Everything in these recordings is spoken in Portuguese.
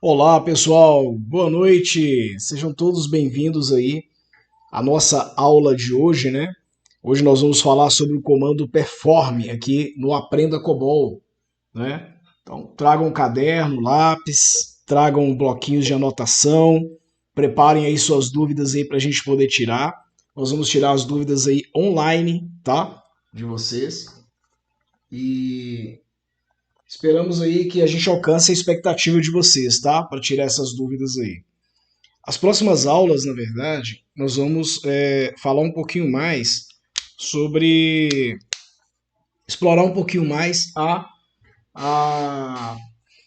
Olá pessoal, boa noite, sejam todos bem-vindos aí à nossa aula de hoje, né? Hoje nós vamos falar sobre o comando perform aqui no Aprenda COBOL, né? Então tragam um caderno, lápis, tragam bloquinhos de anotação, preparem aí suas dúvidas aí para a gente poder tirar. Nós vamos tirar as dúvidas aí online, tá? De vocês. E esperamos aí que a gente alcance a expectativa de vocês, tá? Para tirar essas dúvidas aí. As próximas aulas, na verdade, nós vamos falar um pouquinho mais sobre explorar um pouquinho mais a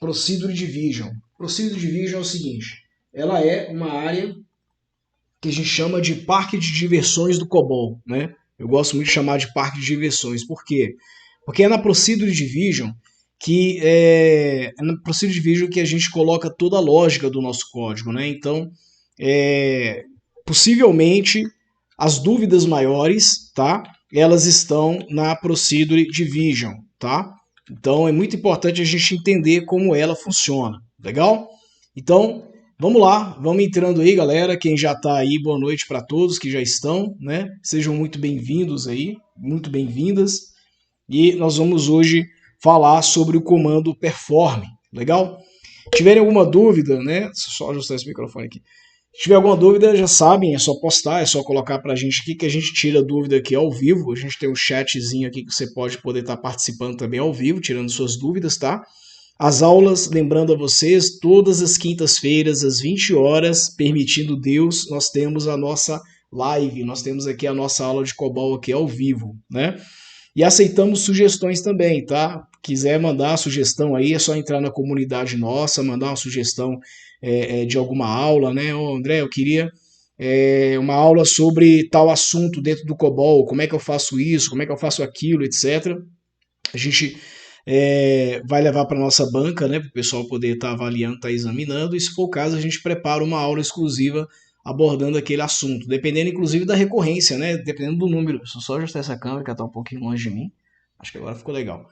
Procedure Division. Procedure Division é o seguinte, ela é uma área que a gente chama de parque de diversões do COBOL, né? Eu gosto muito de chamar de parque de diversões. Por quê? Porque é na Procedure Division que a gente coloca toda a lógica do nosso código, né? Então, possivelmente as dúvidas maiores, tá? Elas estão na Procedure Division, tá? Então é muito importante a gente entender como ela funciona, legal? Então, vamos lá, vamos entrando aí, galera. Quem já está aí, boa noite para todos que já estão, né? Sejam muito bem-vindos aí, muito bem-vindas. E nós vamos hoje falar sobre o comando perform, legal? Tiverem alguma dúvida, né? Só ajustar esse microfone aqui. Se tiver alguma dúvida, já sabem, é só postar, é só colocar pra gente aqui que a gente tira a dúvida aqui ao vivo. A gente tem um chatzinho aqui que você pode poder estar participando também ao vivo, tirando suas dúvidas, tá? As aulas, lembrando a vocês, todas as quintas-feiras, às 20 horas, permitindo Deus, nós temos a nossa live, nós temos aqui a nossa aula de COBOL aqui ao vivo, né? E aceitamos sugestões também, tá? Quiser mandar a sugestão aí, é só entrar na comunidade nossa, mandar uma sugestão de alguma aula, né? Ô, André, eu queria uma aula sobre tal assunto dentro do COBOL, como é que eu faço isso, como é que eu faço aquilo, etc. A gente vai levar para nossa banca, né, para o pessoal poder estar avaliando, estar examinando, e se for o caso, a gente prepara uma aula exclusiva abordando aquele assunto, dependendo inclusive da recorrência, né, dependendo do número. Deixa eu só ajustar essa câmera que está um pouquinho longe de mim, acho que agora ficou legal.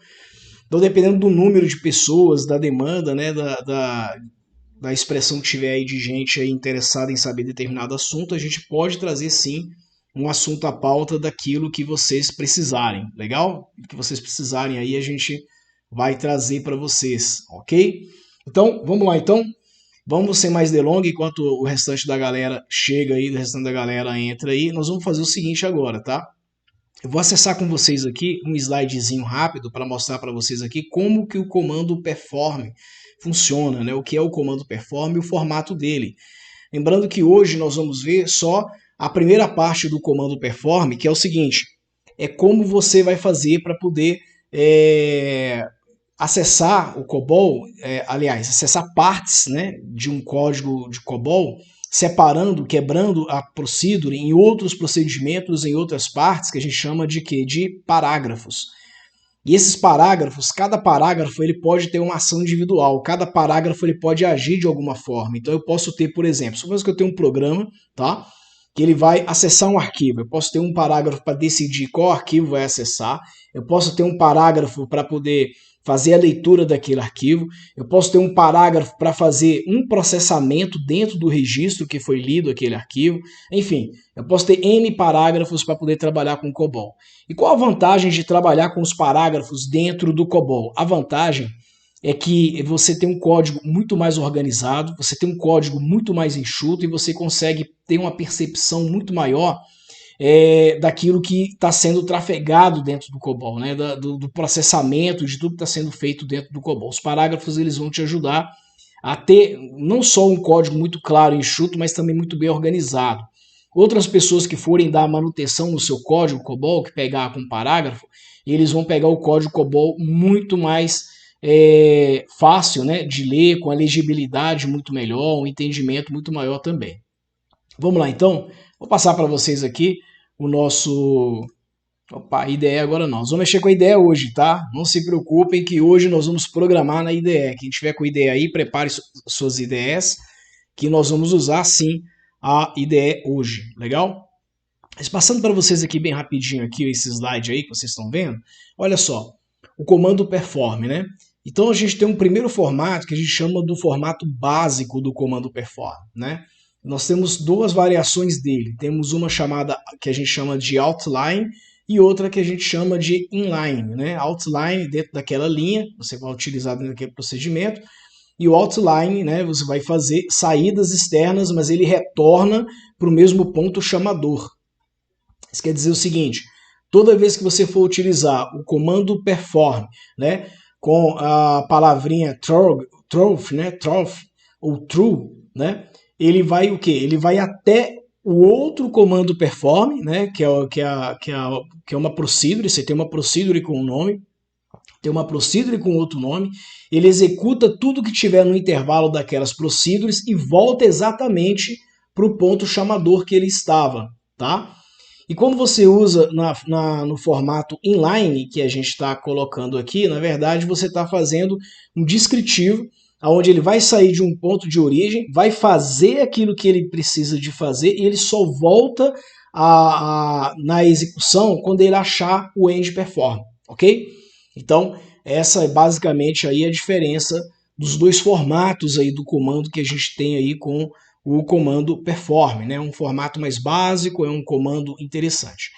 Então, dependendo do número de pessoas, da demanda, né, da expressão que tiver aí de gente aí interessada em saber determinado assunto, a gente pode trazer sim um assunto à pauta daquilo que vocês precisarem, legal? O que vocês precisarem aí a gente vai trazer para vocês, ok? Então, vamos lá então. Vamos sem mais delongas, enquanto o restante da galera chega aí, o restante da galera entra aí, nós vamos fazer o seguinte agora, tá? Eu vou acessar com vocês aqui um slidezinho rápido para mostrar para vocês aqui como que o comando perform funciona, né? O que é o comando perform e o formato dele. Lembrando que hoje nós vamos ver só a primeira parte do comando perform, que é o seguinte, é como você vai fazer para poder acessar o COBOL, acessar partes, né, de um código de COBOL, separando, quebrando a procedure em outros procedimentos, em outras partes, que a gente chama de quê? De parágrafos. E esses parágrafos, cada parágrafo ele pode ter uma ação individual, cada parágrafo ele pode agir de alguma forma. Então eu posso ter, por exemplo, supomos que eu tenho um programa, tá? Que ele vai acessar um arquivo. Eu posso ter um parágrafo para decidir qual arquivo vai acessar. Eu posso ter um parágrafo para poder fazer a leitura daquele arquivo. Eu posso ter um parágrafo para fazer um processamento dentro do registro que foi lido aquele arquivo. Enfim, eu posso ter N parágrafos para poder trabalhar com o COBOL. E qual a vantagem de trabalhar com os parágrafos dentro do COBOL? A vantagem é que você tem um código muito mais organizado, você tem um código muito mais enxuto e você consegue ter uma percepção muito maior daquilo que está sendo trafegado dentro do COBOL, né? do processamento, de tudo que está sendo feito dentro do COBOL. Os parágrafos eles vão te ajudar a ter não só um código muito claro e enxuto, mas também muito bem organizado. Outras pessoas que forem dar manutenção no seu código COBOL, que pegar com parágrafo, eles vão pegar o código COBOL muito mais fácil, né, de ler, com a legibilidade muito melhor, um entendimento muito maior também. Vamos lá então, vou passar para vocês aqui o nosso... Opa, IDE agora não. Nós vamos mexer com a IDE hoje, tá? Não se preocupem que hoje nós vamos programar na IDE. Quem tiver com IDE aí, prepare suas IDEs, que nós vamos usar sim a IDE hoje, legal? Mas passando para vocês aqui bem rapidinho aqui esse slide aí que vocês estão vendo, olha só, o comando perform, né? Então a gente tem um primeiro formato que a gente chama do formato básico do comando perform, né? Nós temos duas variações dele. Temos uma chamada que a gente chama de outline e outra que a gente chama de inline, né? Outline dentro daquela linha, você vai utilizar dentro daquele procedimento, e o outline, né, você vai fazer saídas externas, mas ele retorna para o mesmo ponto chamador. Isso quer dizer o seguinte: toda vez que você for utilizar o comando perform, né, com a palavrinha truth, né, truth ou true, né, ele vai o quê? Ele vai até o outro comando perform, né, que é uma procedure. Você tem uma procedure com um nome, tem uma procedure com outro nome, ele executa tudo que tiver no intervalo daquelas procedures e volta exatamente para o ponto chamador que ele estava, tá? E quando você usa no formato inline, que a gente está colocando aqui, na verdade você está fazendo um descritivo, onde ele vai sair de um ponto de origem, vai fazer aquilo que ele precisa de fazer e ele só volta na execução quando ele achar o end perform, ok? Então, essa é basicamente aí a diferença dos dois formatos aí do comando que a gente tem aí com o comando perform, né? Um formato mais básico, é um comando interessante.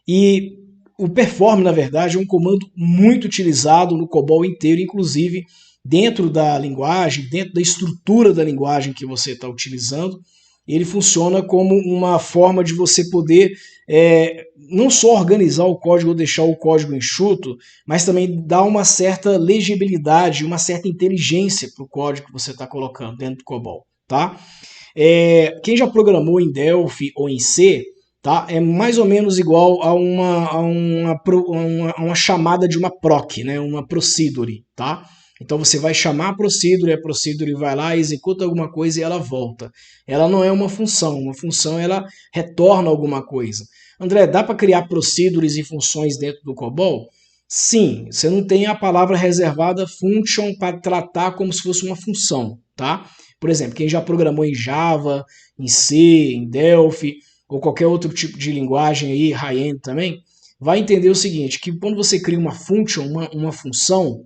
E o perform, na verdade, é um comando muito utilizado no COBOL inteiro, inclusive dentro da linguagem, dentro da estrutura da linguagem que você está utilizando. Ele funciona como uma forma de você poder não só organizar o código ou deixar o código enxuto, mas também dar uma certa legibilidade, uma certa inteligência para o código que você está colocando dentro do COBOL, tá? Quem já programou em Delphi ou em C, tá? É mais ou menos igual a uma chamada de uma proc, né? Uma procedure, tá? Então você vai chamar a procedure vai lá, executa alguma coisa e ela volta. Ela não é uma função ela retorna alguma coisa. André, dá para criar procedures e funções dentro do COBOL? Sim, você não tem a palavra reservada function para tratar como se fosse uma função, tá? Por exemplo, quem já programou em Java, em C, em Delphi, ou qualquer outro tipo de linguagem aí, high-end também, vai entender o seguinte, que quando você cria uma function, uma função,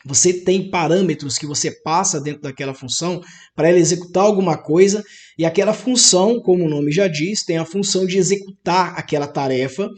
você tem parâmetros que você passa dentro daquela função para ela executar alguma coisa, e aquela função, como o nome já diz, tem a função de executar aquela tarefa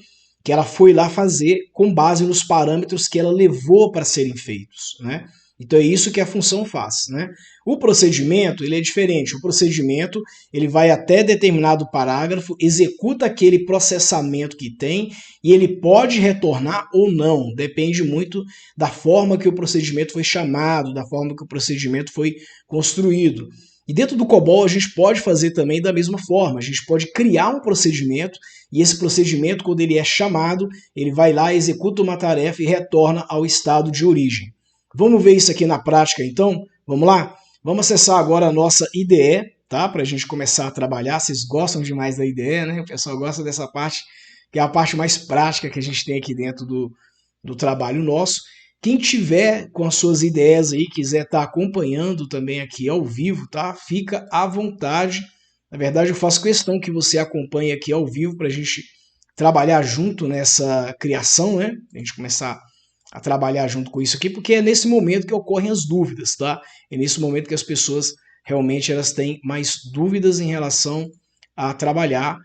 que ela foi lá fazer com base nos parâmetros que ela levou para serem feitos, né? Então é isso que a função faz, né? O procedimento, ele é diferente. O procedimento, ele vai até determinado parágrafo, executa aquele processamento que tem e ele pode retornar ou não. Depende muito da forma que o procedimento foi chamado, da forma que o procedimento foi construído. E dentro do COBOL a gente pode fazer também da mesma forma. A gente pode criar um procedimento e esse procedimento, quando ele é chamado, ele vai lá, executa uma tarefa e retorna ao estado de origem. Vamos ver isso aqui na prática então? Vamos lá? Vamos acessar agora a nossa IDE, tá? Para a gente começar a trabalhar. Vocês gostam demais da IDE, né? O pessoal gosta dessa parte, que é a parte mais prática que a gente tem aqui dentro do trabalho nosso. Quem tiver com as suas ideias aí, quiser estar acompanhando também aqui ao vivo, tá? Fica à vontade. Na verdade, eu faço questão que você acompanhe aqui ao vivo para a gente trabalhar junto nessa criação, né? A gente começar a trabalhar junto com isso aqui, porque é nesse momento que ocorrem as dúvidas, tá? É nesse momento que as pessoas realmente elas têm mais dúvidas em relação a trabalhar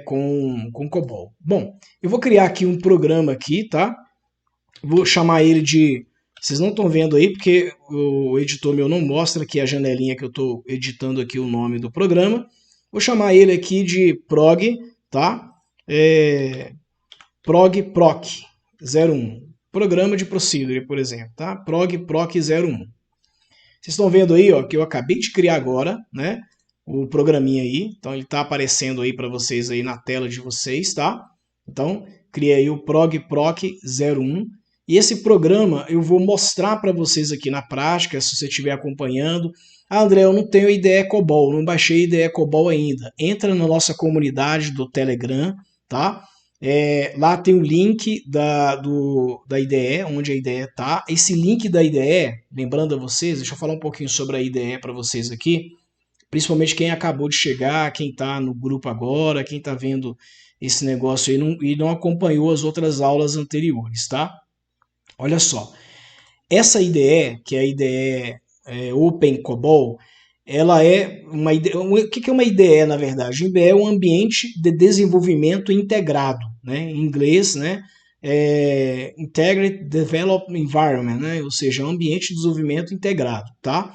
com COBOL. Bom, eu vou criar aqui um programa aqui, tá? Vou chamar ele de... Vocês não estão vendo aí, porque o editor meu não mostra aqui a janelinha que eu estou editando aqui o nome do programa. Vou chamar ele aqui de prog, tá? Prog-proc 01. Programa de procedure, por exemplo, tá? Prog-proc 01. Vocês estão vendo aí, ó, que eu acabei de criar agora, né? O programinha aí. Então ele está aparecendo aí para vocês aí na tela de vocês, tá? Então, criei aí o prog-proc 01. E esse programa eu vou mostrar para vocês aqui na prática, se você estiver acompanhando. Ah, André, eu não tenho IDE COBOL, não baixei IDE COBOL ainda. Entra na nossa comunidade do Telegram, tá? Lá tem o link da IDE, onde a IDE está. Esse link da IDE, lembrando a vocês, deixa eu falar um pouquinho sobre a IDE para vocês aqui, principalmente quem acabou de chegar, quem está no grupo agora, quem está vendo esse negócio aí e não acompanhou as outras aulas anteriores, tá? Olha só, essa IDE, que é a IDE Open COBOL, ela é uma IDE. O que é uma IDE, na verdade? IDE é um ambiente de desenvolvimento integrado, né? Em inglês, né? Integrated Development Environment, né? Ou seja, um ambiente de desenvolvimento integrado, tá?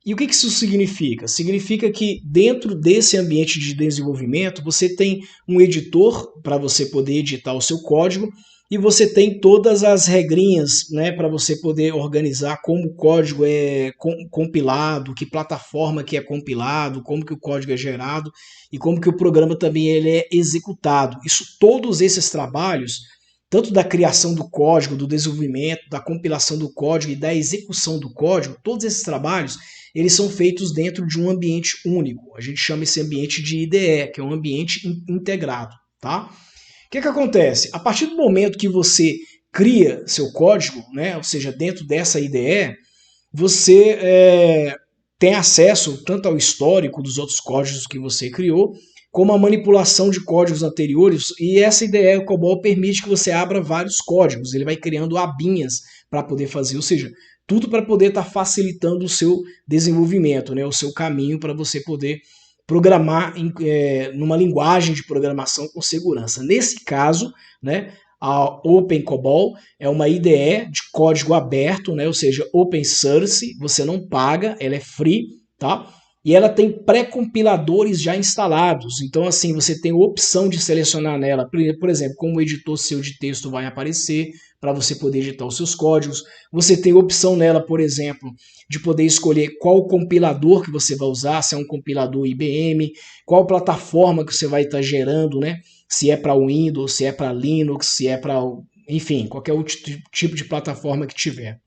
E o que isso significa? Significa que dentro desse ambiente de desenvolvimento você tem um editor para você poder editar o seu código e você tem todas as regrinhas, né, para você poder organizar como o código é compilado, que plataforma que é compilado, como que o código é gerado e como que o programa também ele é executado. Todos esses trabalhos, tanto da criação do código, do desenvolvimento, da compilação do código e da execução do código, todos esses trabalhos eles são feitos dentro de um ambiente único. A gente chama esse ambiente de IDE, que é um ambiente integrado, tá? O que acontece? A partir do momento que você cria seu código, né, ou seja, dentro dessa IDE, você tem acesso tanto ao histórico dos outros códigos que você criou, como a manipulação de códigos anteriores, e essa IDE, o COBOL, permite que você abra vários códigos, ele vai criando abinhas para poder fazer, ou seja, tudo para poder estar facilitando o seu desenvolvimento, né, o seu caminho para você poder programar numa linguagem de programação com segurança. Nesse caso, né, a Open COBOL é uma IDE de código aberto, né, ou seja, open source, você não paga, ela é free, tá? E ela tem pré-compiladores já instalados. Então, assim, você tem a opção de selecionar nela, por exemplo, como o editor seu de texto vai aparecer, para você poder editar os seus códigos. Você tem a opção nela, por exemplo, de poder escolher qual compilador que você vai usar, se é um compilador IBM, qual plataforma que você vai estar gerando, né? Se é para Windows, se é para Linux, se é para, enfim, qualquer outro tipo de plataforma que tiver.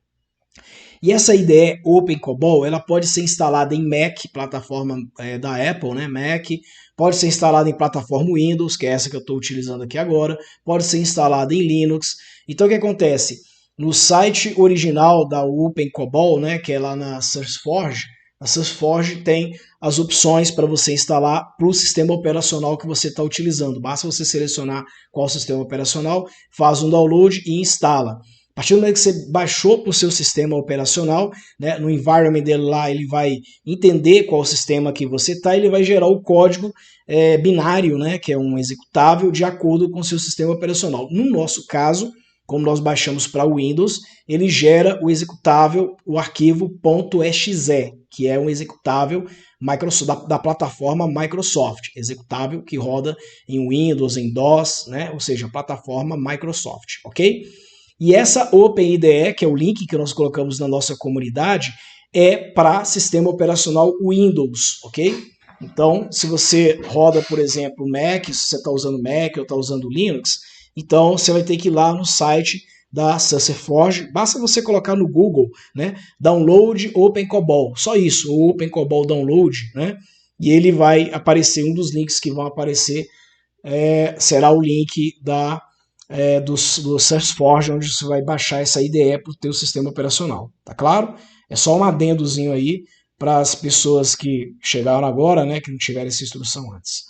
E essa IDE Open COBOL, ela pode ser instalada em Mac, plataforma da Apple, né, Mac, pode ser instalada em plataforma Windows, que é essa que eu estou utilizando aqui agora, pode ser instalada em Linux. Então o que acontece? No site original da Open COBOL, né, que é lá na SourceForge, a SourceForge tem as opções para você instalar para o sistema operacional que você está utilizando. Basta você selecionar qual sistema operacional, faz um download e instala. A partir do momento que você baixou para o seu sistema operacional, né, no environment dele lá, ele vai entender qual sistema que você está, ele vai gerar o código binário, né, que é um executável, de acordo com o seu sistema operacional. No nosso caso, como nós baixamos para o Windows, ele gera o executável, o arquivo .exe, que é um executável da plataforma Microsoft, executável que roda em Windows, em DOS, né, ou seja, plataforma Microsoft, ok? E essa OpenIDE, que é o link que nós colocamos na nossa comunidade, é para sistema operacional Windows, ok? Então, se você roda, por exemplo, Mac, se você está usando Mac ou está usando Linux, então você vai ter que ir lá no site da SourceForge, basta você colocar no Google, né, download Open COBOL, só isso, o Open COBOL download, né, e ele vai aparecer, um dos links que vão aparecer será o link do SourceForge, onde você vai baixar essa IDE para o teu sistema operacional, tá claro? É só um adendozinho aí para as pessoas que chegaram agora, né, que não tiveram essa instrução antes.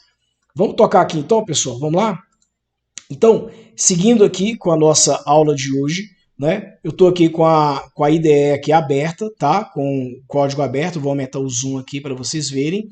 Vamos tocar aqui então, pessoal, vamos lá? Então, seguindo aqui com a nossa aula de hoje, né, eu estou aqui com a IDE aqui aberta, tá? Com o código aberto, vou aumentar o zoom aqui para vocês verem.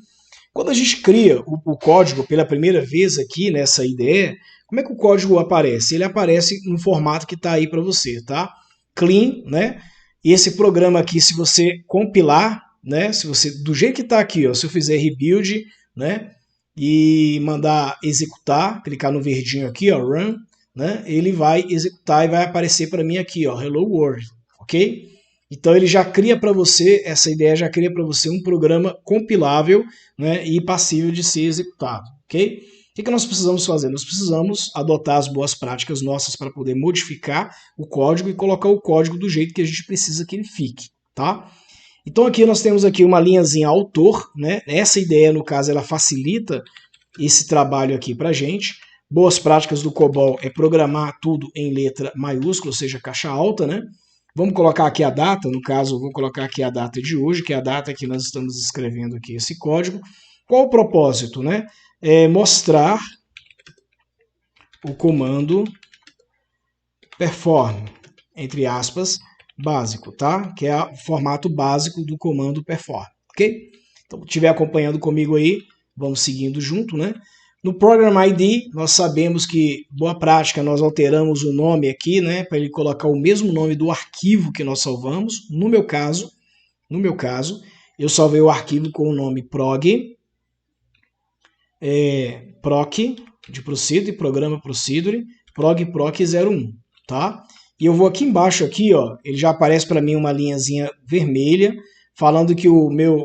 Quando a gente cria o código pela primeira vez aqui nessa IDE, como é que o código aparece? Ele aparece no formato que está aí para você, tá? Clean, né? E esse programa aqui, se você compilar, né? Se você, do jeito que está aqui, ó, se eu fizer rebuild, né? E mandar executar, clicar no verdinho aqui, ó, run, né? Ele vai executar e vai aparecer para mim aqui, ó, hello world, ok? Então ele já cria para você, essa ideia já cria para você um programa compilável, né, e passível de ser executado, ok? O que nós precisamos fazer? Nós precisamos adotar as boas práticas nossas para poder modificar o código e colocar o código do jeito que a gente precisa que ele fique, tá? Então aqui nós temos aqui uma linhazinha autor, né? Essa ideia, no caso, ela facilita esse trabalho aqui para a gente. Boas práticas do COBOL é programar tudo em letra maiúscula, ou seja, caixa alta, né? Vamos colocar aqui a data, no caso, eu vou colocar aqui a data de hoje, que é a data que nós estamos escrevendo aqui esse código. Qual o propósito, né? É mostrar o comando perform, entre aspas, básico, tá? Que é o formato básico do comando perform, ok? Então, se estiver acompanhando comigo aí, vamos seguindo junto, né? No Program ID, nós sabemos que, boa prática, nós alteramos o nome aqui, né? Para ele colocar o mesmo nome do arquivo que nós salvamos. No meu caso, eu salvei o arquivo com o nome proc, de procedure, programa procedure, proc 01, tá? E eu vou aqui embaixo aqui, ó, ele já aparece para mim uma linhazinha vermelha falando que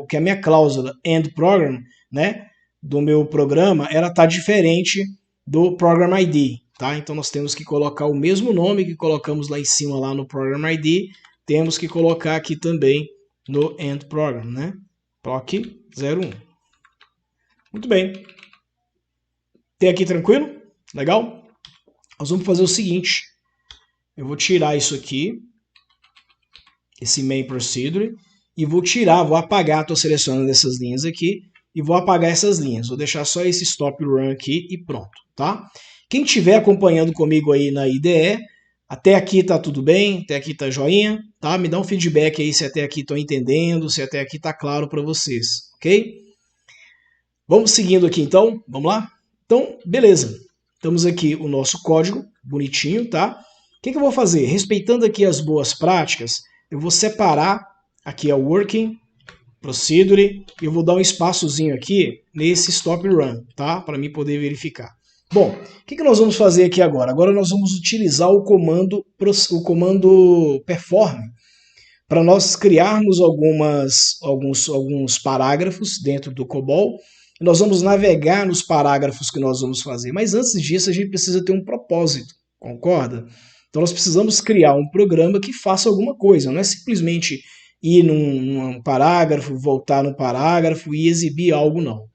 que a minha cláusula end program, né, do meu programa, ela tá diferente do program ID, tá? Então nós temos que colocar o mesmo nome que colocamos lá em cima lá no program ID, temos que colocar aqui também no end program, né? proc 01. Muito bem. Até aqui tranquilo? Legal? Nós vamos fazer o seguinte. Eu vou tirar isso aqui, esse main procedure, e vou apagar, estou selecionando essas linhas aqui, e vou apagar essas linhas. Vou deixar só esse stop run aqui e pronto, tá? Quem estiver acompanhando comigo aí na IDE, até aqui tá tudo bem, até aqui tá joinha, tá? Me dá um feedback aí se até aqui estão entendendo, se até aqui tá claro para vocês, ok? Vamos seguindo aqui então, vamos lá? Então, beleza. Estamos aqui o nosso código, bonitinho, tá? O que eu vou fazer? Respeitando aqui as boas práticas, eu vou separar aqui a working, procedure, e eu vou dar um espaçozinho aqui nesse stop run, tá? Para mim poder verificar. Bom, o que nós vamos fazer aqui agora? Agora nós vamos utilizar o comando perform para nós criarmos alguns parágrafos dentro do COBOL. Nós vamos navegar nos parágrafos que nós vamos fazer. Mas antes disso, a gente precisa ter um propósito, concorda? Então nós precisamos criar um programa que faça alguma coisa, não é simplesmente ir num parágrafo, voltar no parágrafo e exibir algo, não.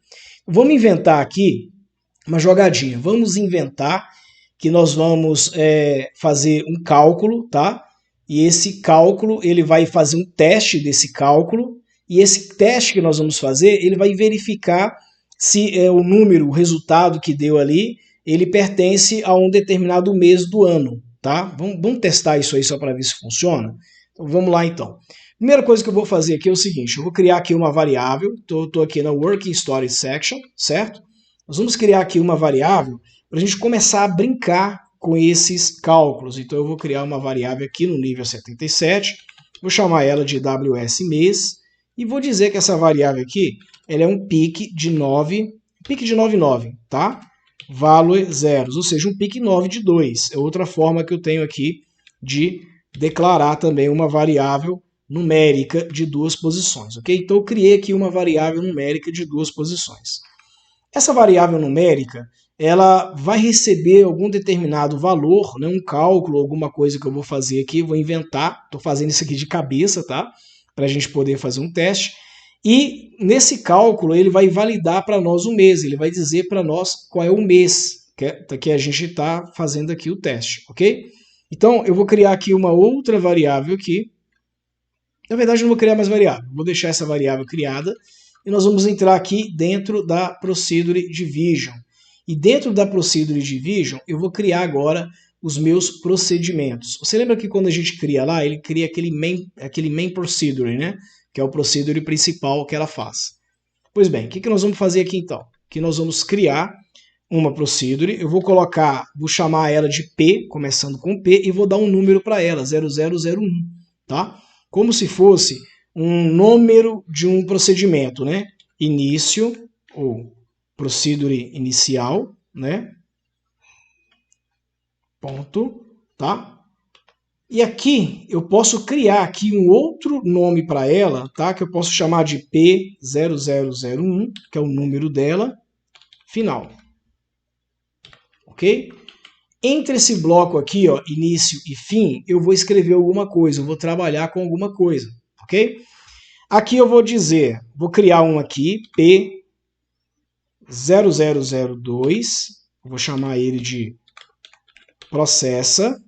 Vamos inventar aqui uma jogadinha. Vamos inventar que nós vamos fazer um cálculo, tá? E esse cálculo, ele vai fazer um teste desse cálculo, e esse teste que nós vamos fazer, ele vai verificar se o número, o resultado que deu ali, ele pertence a um determinado mês do ano, tá? Vamos testar isso aí só para ver se funciona? Então, vamos lá então. Primeira coisa que eu vou fazer aqui é o seguinte, eu vou criar aqui uma variável, estou aqui na Working Story Section, certo? Nós vamos criar aqui uma variável para a gente começar a brincar com esses cálculos. Então eu vou criar uma variável aqui no nível 77, vou chamar ela de WS mês, e vou dizer que essa variável aqui, ela é um pique de 9, tá? Value zeros, ou seja, um pique 9 de 2. É outra forma que eu tenho aqui de declarar também uma variável numérica de 2 posições, ok? Então eu criei aqui uma variável numérica de 2 posições. Essa variável numérica, ela vai receber algum determinado valor, né, um cálculo, alguma coisa que eu vou fazer aqui, vou inventar, estou fazendo isso aqui de cabeça, tá? Para a gente poder fazer um teste. E nesse cálculo ele vai validar para nós o mês, ele vai dizer para nós qual é o mês que a gente está fazendo aqui o teste, ok? Então eu vou criar aqui uma outra variável aqui. Na verdade eu não vou criar mais variável, vou deixar essa variável criada e nós vamos entrar aqui dentro da Procedure Division. E dentro da Procedure Division eu vou criar agora os meus procedimentos. Você lembra que quando a gente cria lá, ele cria aquele main procedure, né? Que é o procedure principal que ela faz. Pois bem, o que nós vamos fazer aqui então? Que nós vamos criar uma procedure, eu vou chamar ela de P, começando com P, e vou dar um número para ela, 0001, tá? Como se fosse um número de um procedimento, né? Início, ou procedure inicial, né? Ponto, tá? E aqui eu posso criar aqui um outro nome para ela, tá? Que eu posso chamar de P0001, que é o número dela, final. Ok? Entre esse bloco aqui, ó, início e fim, eu vou escrever alguma coisa, eu vou trabalhar com alguma coisa, ok? Aqui eu vou dizer, vou criar um aqui, P0002, vou chamar ele de processa,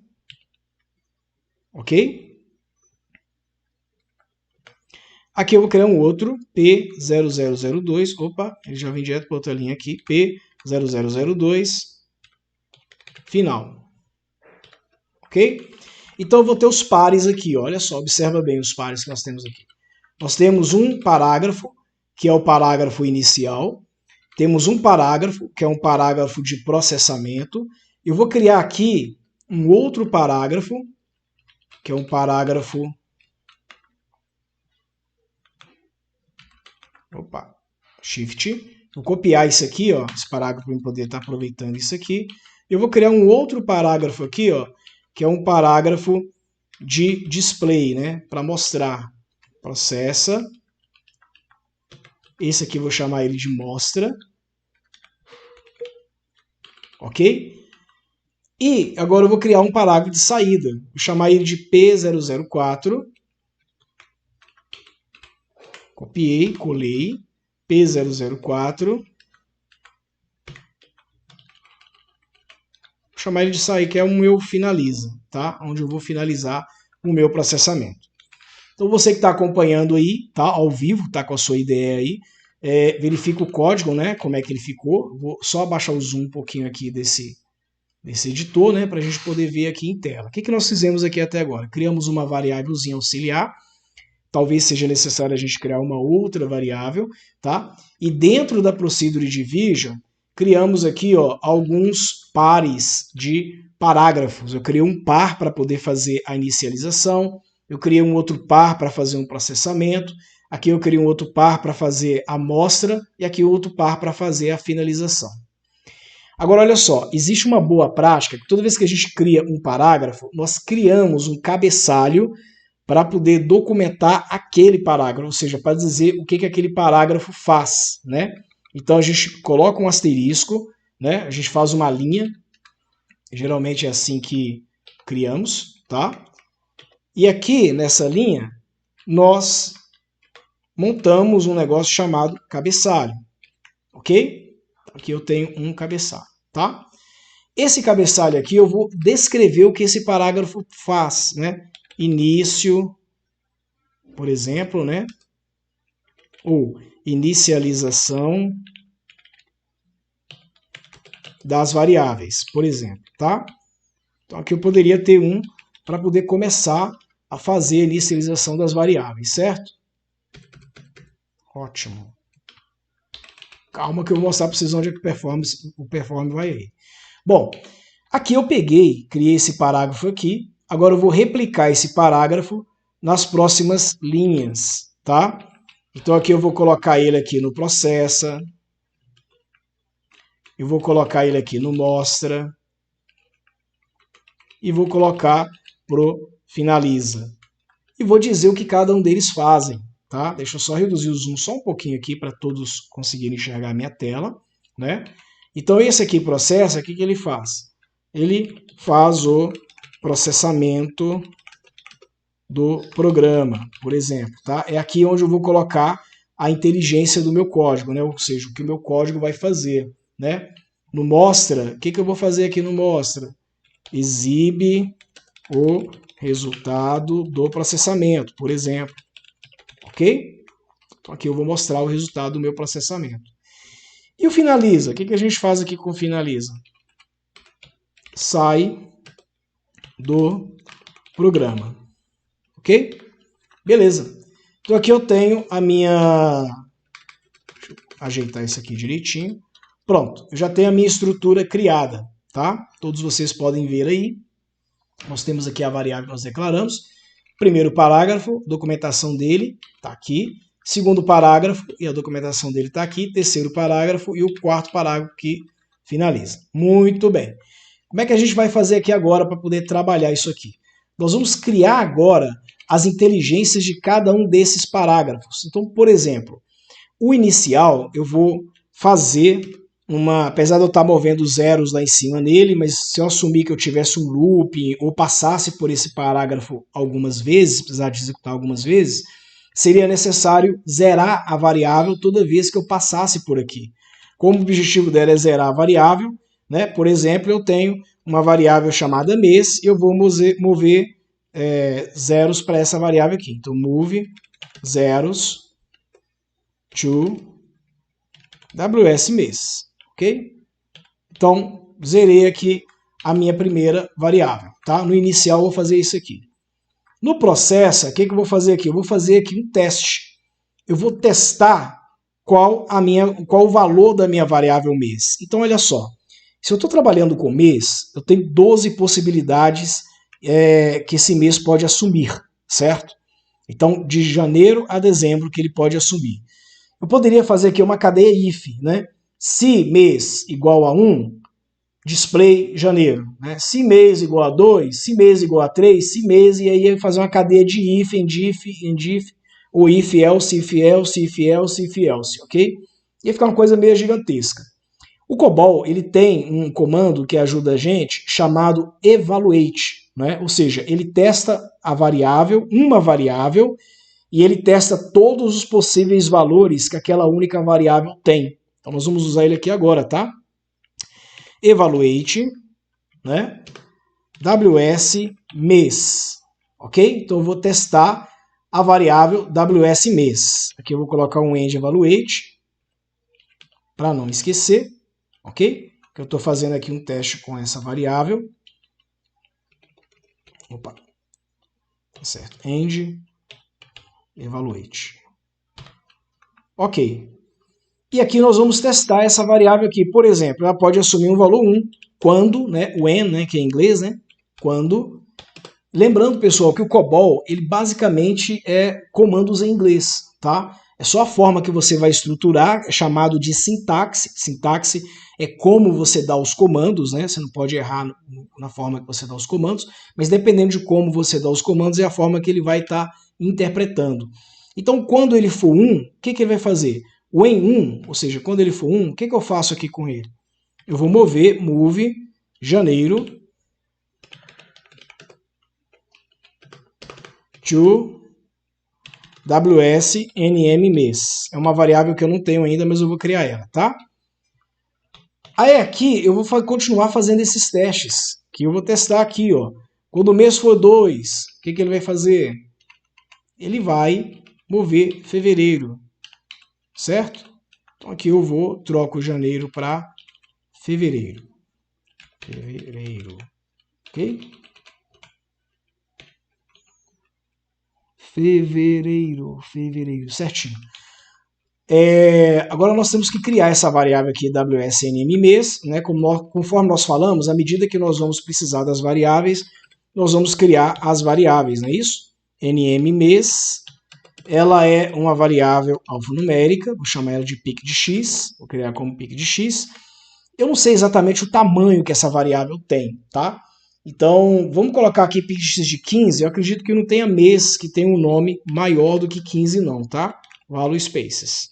ok? Aqui eu vou criar um outro, P0002, opa, ele já vem direto para outra linha aqui, P0002, final, ok? Então eu vou ter os pares aqui, olha só, observa bem os pares que nós temos aqui. Nós temos um parágrafo, que é o parágrafo inicial, temos um parágrafo, que é um parágrafo de processamento. Eu vou criar aqui um outro parágrafo, que é um parágrafo... Opa, Shift. Vou copiar isso aqui, ó, esse parágrafo para eu poder estar aproveitando isso aqui. Eu vou criar um outro parágrafo aqui, ó, que é um parágrafo de display, né, para mostrar. Processa. Esse aqui eu vou chamar ele de mostra. Ok? E agora eu vou criar um parágrafo de saída. Vou chamar ele de P004. Copiei, colei. P004. Vou chamar ele de sair, que é o meu finaliza, tá? Onde eu vou finalizar o meu processamento. Então você que está acompanhando aí, tá? Ao vivo, tá com a sua ideia aí, verifica o código, né? Como é que ele ficou. Vou só abaixar o zoom um pouquinho aqui desse editor, né? Para a gente poder ver aqui em tela. O que nós fizemos aqui até agora? Criamos uma variávelzinha auxiliar. Talvez seja necessário a gente criar uma outra variável, tá? E dentro da Procedure Division, criamos aqui, ó, alguns pares de parágrafos. Eu criei um par para poder fazer a inicialização, eu criei um outro par para fazer um processamento, aqui eu criei um outro par para fazer a amostra e aqui outro par para fazer a finalização. Agora, olha só, existe uma boa prática que toda vez que a gente cria um parágrafo, nós criamos um cabeçalho para poder documentar aquele parágrafo, ou seja, para dizer o que aquele parágrafo faz, né? Então a gente coloca um asterisco, né? A gente faz uma linha, geralmente é assim que criamos, tá? E aqui nessa linha nós montamos um negócio chamado cabeçalho, ok? Aqui eu tenho um cabeçalho, tá? Esse cabeçalho aqui eu vou descrever o que esse parágrafo faz, né? Início, por exemplo, né? Ou inicialização das variáveis, por exemplo, tá? Então aqui eu poderia ter um para poder começar a fazer a inicialização das variáveis, certo? Ótimo. Calma que eu vou mostrar para vocês onde é que o perform vai aí. Bom, aqui eu peguei, criei esse parágrafo aqui, agora eu vou replicar esse parágrafo nas próximas linhas, tá? Então aqui eu vou colocar ele aqui no processa, eu vou colocar ele aqui no mostra e vou colocar pro finaliza. E vou dizer o que cada um deles fazem, tá? Deixa eu só reduzir o zoom só um pouquinho aqui para todos conseguirem enxergar a minha tela, né? Então esse aqui processa, o que ele faz? Ele faz o processamento do programa, por exemplo, tá? É aqui onde eu vou colocar a inteligência do meu código, né? Ou seja, o que o meu código vai fazer, né? No mostra, o que eu vou fazer aqui no mostra? Exibe o resultado do processamento, por exemplo, ok? Então aqui eu vou mostrar o resultado do meu processamento. E o finaliza, o que a gente faz aqui com o finaliza? Sai do programa. Ok? Beleza. Então aqui eu tenho a minha... Deixa eu ajeitar isso aqui direitinho. Pronto, eu já tenho a minha estrutura criada, tá? Todos vocês podem ver aí. Nós temos aqui a variável que nós declaramos. Primeiro parágrafo, documentação dele, está aqui. Segundo parágrafo, e a documentação dele está aqui. Terceiro parágrafo e o quarto parágrafo que finaliza. Muito bem. Como é que a gente vai fazer aqui agora para poder trabalhar isso aqui? Nós vamos criar agora as inteligências de cada um desses parágrafos. Então, por exemplo, o inicial eu vou fazer uma... Apesar de eu estar movendo zeros lá em cima nele, mas se eu assumir que eu tivesse um loop ou passasse por esse parágrafo algumas vezes, precisar de executar algumas vezes, seria necessário zerar a variável toda vez que eu passasse por aqui. Como o objetivo dela é zerar a variável, né? Por exemplo, eu tenho uma variável chamada mês e eu vou mover zeros para essa variável aqui. Então, move zeros to ws mês, ok? Então, zerei aqui a minha primeira variável, tá? No inicial eu vou fazer isso aqui. No processo, o que eu vou fazer aqui? Eu vou fazer aqui um teste. Eu vou testar qual o valor da minha variável mês. Então, olha só. Se eu estou trabalhando com mês, eu tenho 12 possibilidades que esse mês pode assumir, certo? Então, de janeiro a dezembro que ele pode assumir. Eu poderia fazer aqui uma cadeia if, né? Se mês igual a 1, display janeiro. Né? Se mês igual a 2, se mês igual a 3, se mês, e aí fazer uma cadeia de if, end if, ou if else, if else, if else, if else, ok? Ia ficar uma coisa meio gigantesca. O COBOL ele tem um comando que ajuda a gente chamado evaluate, né? Ou seja, ele testa a variável, uma variável, e ele testa todos os possíveis valores que aquela única variável tem. Então nós vamos usar ele aqui agora, tá? Evaluate, né? WS mês, ok? Então eu vou testar a variável WS mês. Aqui eu vou colocar um end evaluate para não esquecer, ok? Que eu estou fazendo aqui um teste com essa variável. Opa, tá certo. End evaluate. Ok. E aqui nós vamos testar essa variável aqui. Por exemplo, ela pode assumir um valor 1 quando, né, when, né, que é em inglês, né, quando. Lembrando, pessoal, que o COBOL, ele basicamente é comandos em inglês, tá? É só a forma que você vai estruturar, é chamado de sintaxe. Sintaxe é como você dá os comandos, né? Você não pode errar na forma que você dá os comandos, mas dependendo de como você dá os comandos, é a forma que ele vai estar interpretando. Então, quando ele for 1, o que ele vai fazer? O em 1, ou seja, quando ele for 1, o que eu faço aqui com ele? Eu vou move janeiro to WSNM mês. É uma variável que eu não tenho ainda, mas eu vou criar ela, tá? Aí aqui eu vou continuar fazendo esses testes, que eu vou testar aqui, ó. Quando o mês for 2, o que ele vai fazer? Ele vai mover fevereiro, certo? Então aqui eu troco janeiro para fevereiro. Fevereiro, ok? Fevereiro, certinho. Agora nós temos que criar essa variável aqui, WSNM mês, né? Conforme nós falamos, à medida que nós vamos precisar das variáveis, nós vamos criar as variáveis, não é isso? NM mês, ela é uma variável alfanumérica, vou chamar ela de pic de x, vou criar como pic de x. Eu não sei exatamente o tamanho que essa variável tem, tá? Então, vamos colocar aqui pic de x de 15, eu acredito que não tenha mês que tenha um nome maior do que 15 não, tá? Value spaces.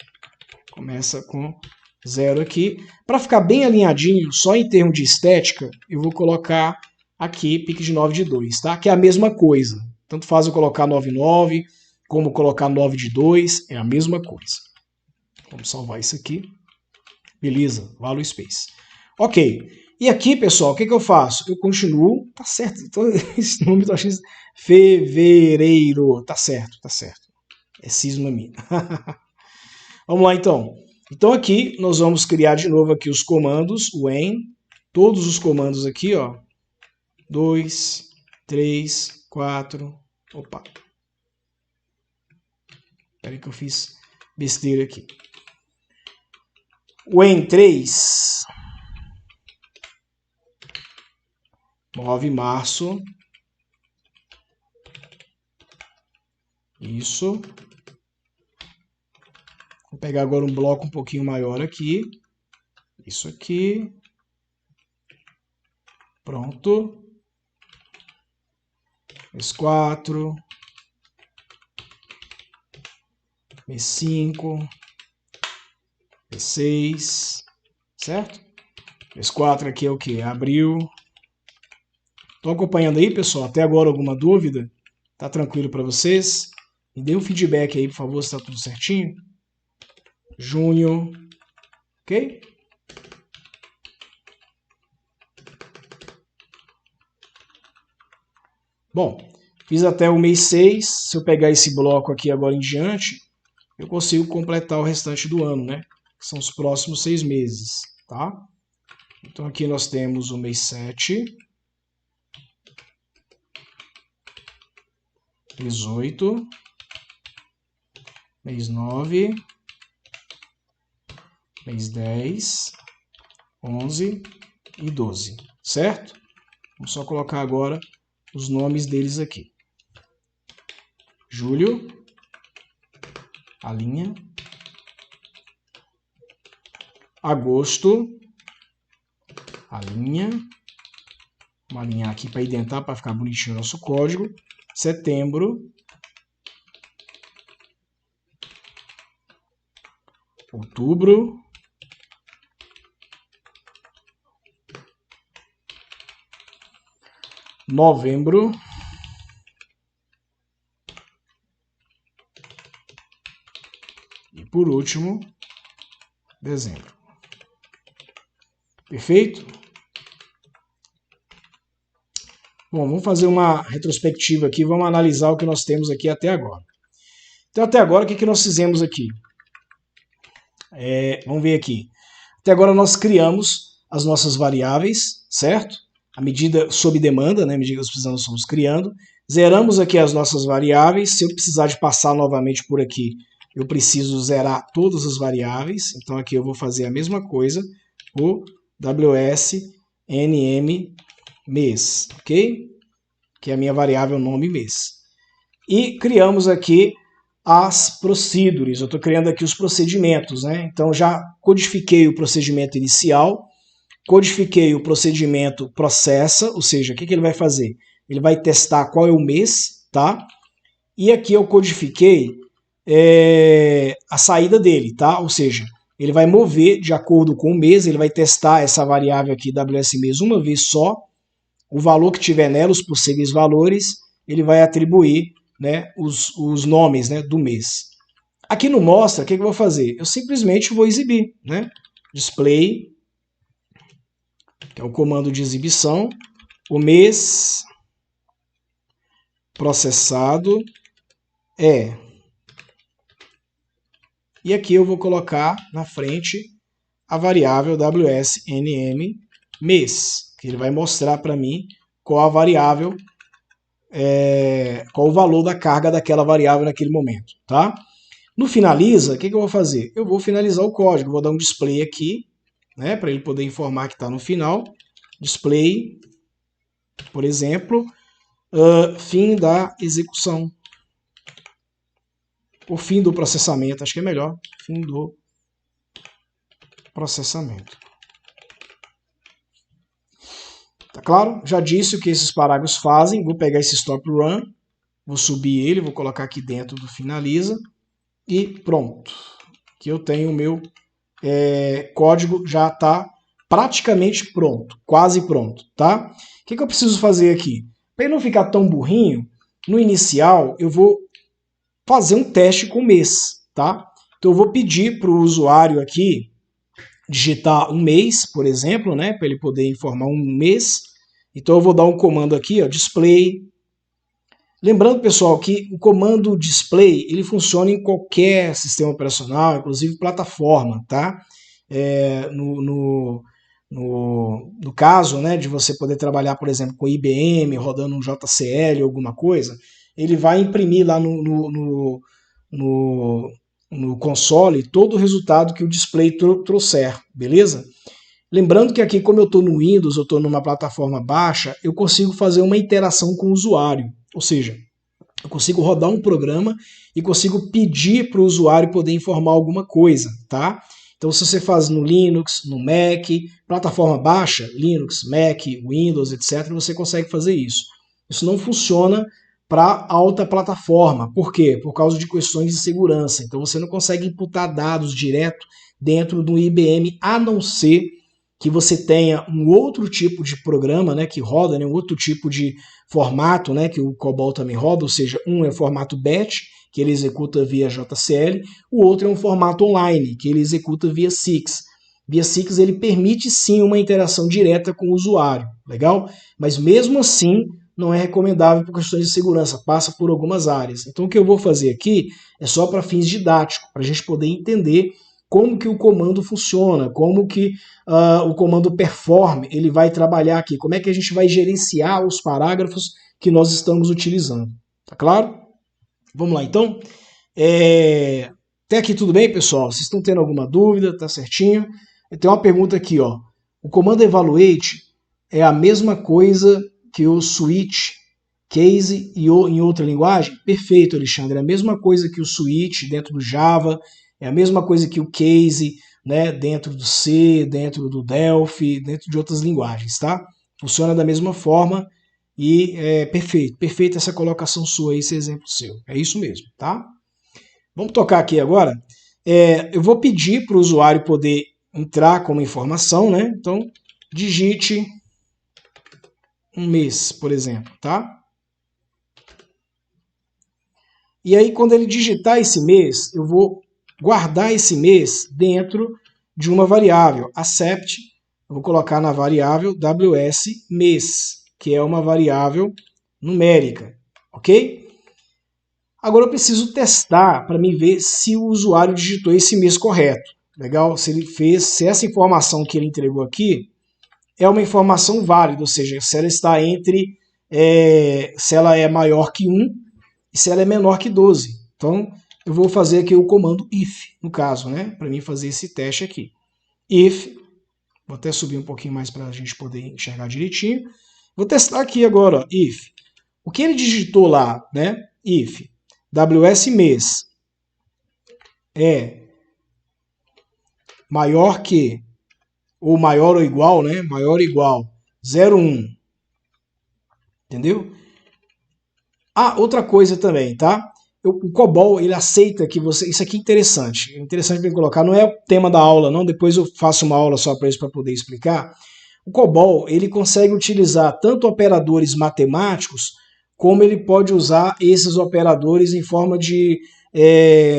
Começa com 0 aqui. Para ficar bem alinhadinho, só em termos de estética, eu vou colocar aqui pic de 9 de 2, tá? Que é a mesma coisa. Tanto faz eu colocar 9,9, como colocar 9 de 2, é a mesma coisa. Vamos salvar isso aqui. Beleza, value space. Ok. E aqui, pessoal, o que eu faço? Eu continuo, tá certo, esse nome eu achei fevereiro, tá certo. É cisma minha. Vamos lá, então. Então aqui nós vamos criar de novo aqui os comandos, when, todos os comandos aqui, ó. 2, 3, 4, opa. Espera aí que eu fiz besteira aqui. When 3, move março. Isso. Vou pegar agora um bloco um pouquinho maior aqui. Isso aqui. Pronto. Mês 4. Mês 5. Mês 6. Certo? Mês 4 aqui é o que? Abril. Estão acompanhando aí, pessoal? Até agora alguma dúvida? Tá tranquilo para vocês? Me dê um feedback aí, por favor, se tá tudo certinho. Junho. Ok? Bom, fiz até o mês 6. Se eu pegar esse bloco aqui agora em diante, eu consigo completar o restante do ano, né? Que são os próximos 6 meses, tá? Então aqui nós temos o mês 7. 18, mês 9, mês 10, 11 e 12, certo? Vamos só colocar agora os nomes deles aqui. Julho, a linha. Agosto, a linha. Vamos alinhar aqui para identar, para ficar bonitinho o nosso código. Setembro. Outubro. Novembro. E por último, dezembro. Perfeito? Bom, vamos fazer uma retrospectiva aqui, vamos analisar o que nós temos aqui até agora. Então, até agora, o que nós fizemos aqui? Vamos ver aqui. Até agora nós criamos as nossas variáveis, certo? À medida, sob demanda, né? À medida que nós precisamos, estamos criando. Zeramos aqui as nossas variáveis. Se eu precisar de passar novamente por aqui, eu preciso zerar todas as variáveis. Então aqui eu vou fazer a mesma coisa, o WSNM mês, ok? Que é a minha variável nome mês. E criamos aqui as procedures. Eu estou criando aqui os procedimentos, né? Então já codifiquei o procedimento inicial, codifiquei o procedimento processa, ou seja, o que ele vai fazer? Ele vai testar qual é o mês, tá? E aqui eu codifiquei a saída dele, tá? Ou seja, ele vai mover de acordo com o mês, ele vai testar essa variável aqui, WSMês, uma vez só. O valor que tiver nela, os possíveis valores, ele vai atribuir, né, os nomes, né, do mês. Aqui no mostra, o que eu vou fazer? Eu simplesmente vou exibir, né? Display, que é o comando de exibição, o mês processado é. E aqui eu vou colocar na frente a variável WSNM mês, que ele vai mostrar para mim qual a variável, qual o valor da carga daquela variável naquele momento, tá? No finaliza, o que eu vou fazer? Eu vou finalizar o código, vou dar um display aqui, né, para ele poder informar que está no final. Display, por exemplo, fim da execução. O fim do processamento, acho que é melhor. Fim do processamento. Tá claro? Já disse o que esses parágrafos fazem. Vou pegar esse stop run, vou subir ele, vou colocar aqui dentro do finaliza e pronto. Aqui eu tenho o meu código, já está praticamente pronto, quase pronto, tá? O que eu preciso fazer aqui? Para ele não ficar tão burrinho, no inicial eu vou fazer um teste com o mês, tá? Então eu vou pedir para o usuário aqui digitar um mês, por exemplo, né, para ele poder informar um mês. Então eu vou dar um comando aqui, ó, display. Lembrando, pessoal, que o comando display ele funciona em qualquer sistema operacional, inclusive plataforma, tá? No caso, né, de você poder trabalhar, por exemplo, com IBM, rodando um JCL ou alguma coisa, ele vai imprimir lá no console todo o resultado que o display trouxer, beleza? Lembrando que aqui, como eu estou no Windows, eu estou numa plataforma baixa, eu consigo fazer uma interação com o usuário, ou seja, eu consigo rodar um programa e consigo pedir para o usuário poder informar alguma coisa, tá? Então, se você faz no Linux, no Mac, plataforma baixa, Linux, Mac, Windows, etc., você consegue fazer isso. Isso não funciona para alta plataforma. Por quê? Por causa de questões de segurança. Então, você não consegue imputar dados direto dentro do IBM, a não ser que você tenha um outro tipo de programa, né, que roda, né, um outro tipo de formato, né, que o COBOL também roda, ou seja, um é o formato batch, que ele executa via JCL, o outro é um formato online, que ele executa via SIX. Via SIX ele permite sim uma interação direta com o usuário, legal? Mas mesmo assim não é recomendável por questões de segurança, passa por algumas áreas. Então o que eu vou fazer aqui é só para fins didáticos, para a gente poder entender como que o comando funciona, como que o comando perform ele vai trabalhar aqui, como é que a gente vai gerenciar os parágrafos que nós estamos utilizando. Tá claro? Vamos lá, então. Até aqui tudo bem, pessoal? Vocês estão tendo alguma dúvida? Tá certinho? Tem uma pergunta aqui, ó. O comando evaluate é a mesma coisa que o switch case em outra linguagem? Perfeito, Alexandre. É a mesma coisa que o switch dentro do Java, é a mesma coisa que o case, né, dentro do C, dentro do Delphi, dentro de outras linguagens, tá? Funciona da mesma forma e é perfeito. Perfeita essa colocação sua aí, esse exemplo seu. É isso mesmo, tá? Vamos tocar aqui agora. Eu vou pedir para o usuário poder entrar como informação, né? Então, digite um mês, por exemplo, tá? E aí, quando ele digitar esse mês, eu vou guardar esse mês dentro de uma variável, accept, eu vou colocar na variável ws mês, que é uma variável numérica, ok? Agora eu preciso testar para me ver se o usuário digitou esse mês correto. Legal? Se ele fez, se essa informação que ele entregou aqui é uma informação válida, ou seja, se ela está entre, se ela é maior que 1 e se ela é menor que 12. Então, eu vou fazer aqui o comando if, no caso, né? Para mim fazer esse teste aqui. If, vou até subir um pouquinho mais para a gente poder enxergar direitinho. Vou testar aqui agora, ó, if. O que ele digitou lá, né? If ws mês é maior que, ou maior ou igual, né? Maior ou igual 0,1. Entendeu? Ah, outra coisa também, tá? O COBOL, ele aceita que você... Isso aqui é interessante. É interessante para colocar. Não é o tema da aula, não. Depois eu faço uma aula só para isso, para poder explicar. O COBOL, ele consegue utilizar tanto operadores matemáticos, como ele pode usar esses operadores em forma de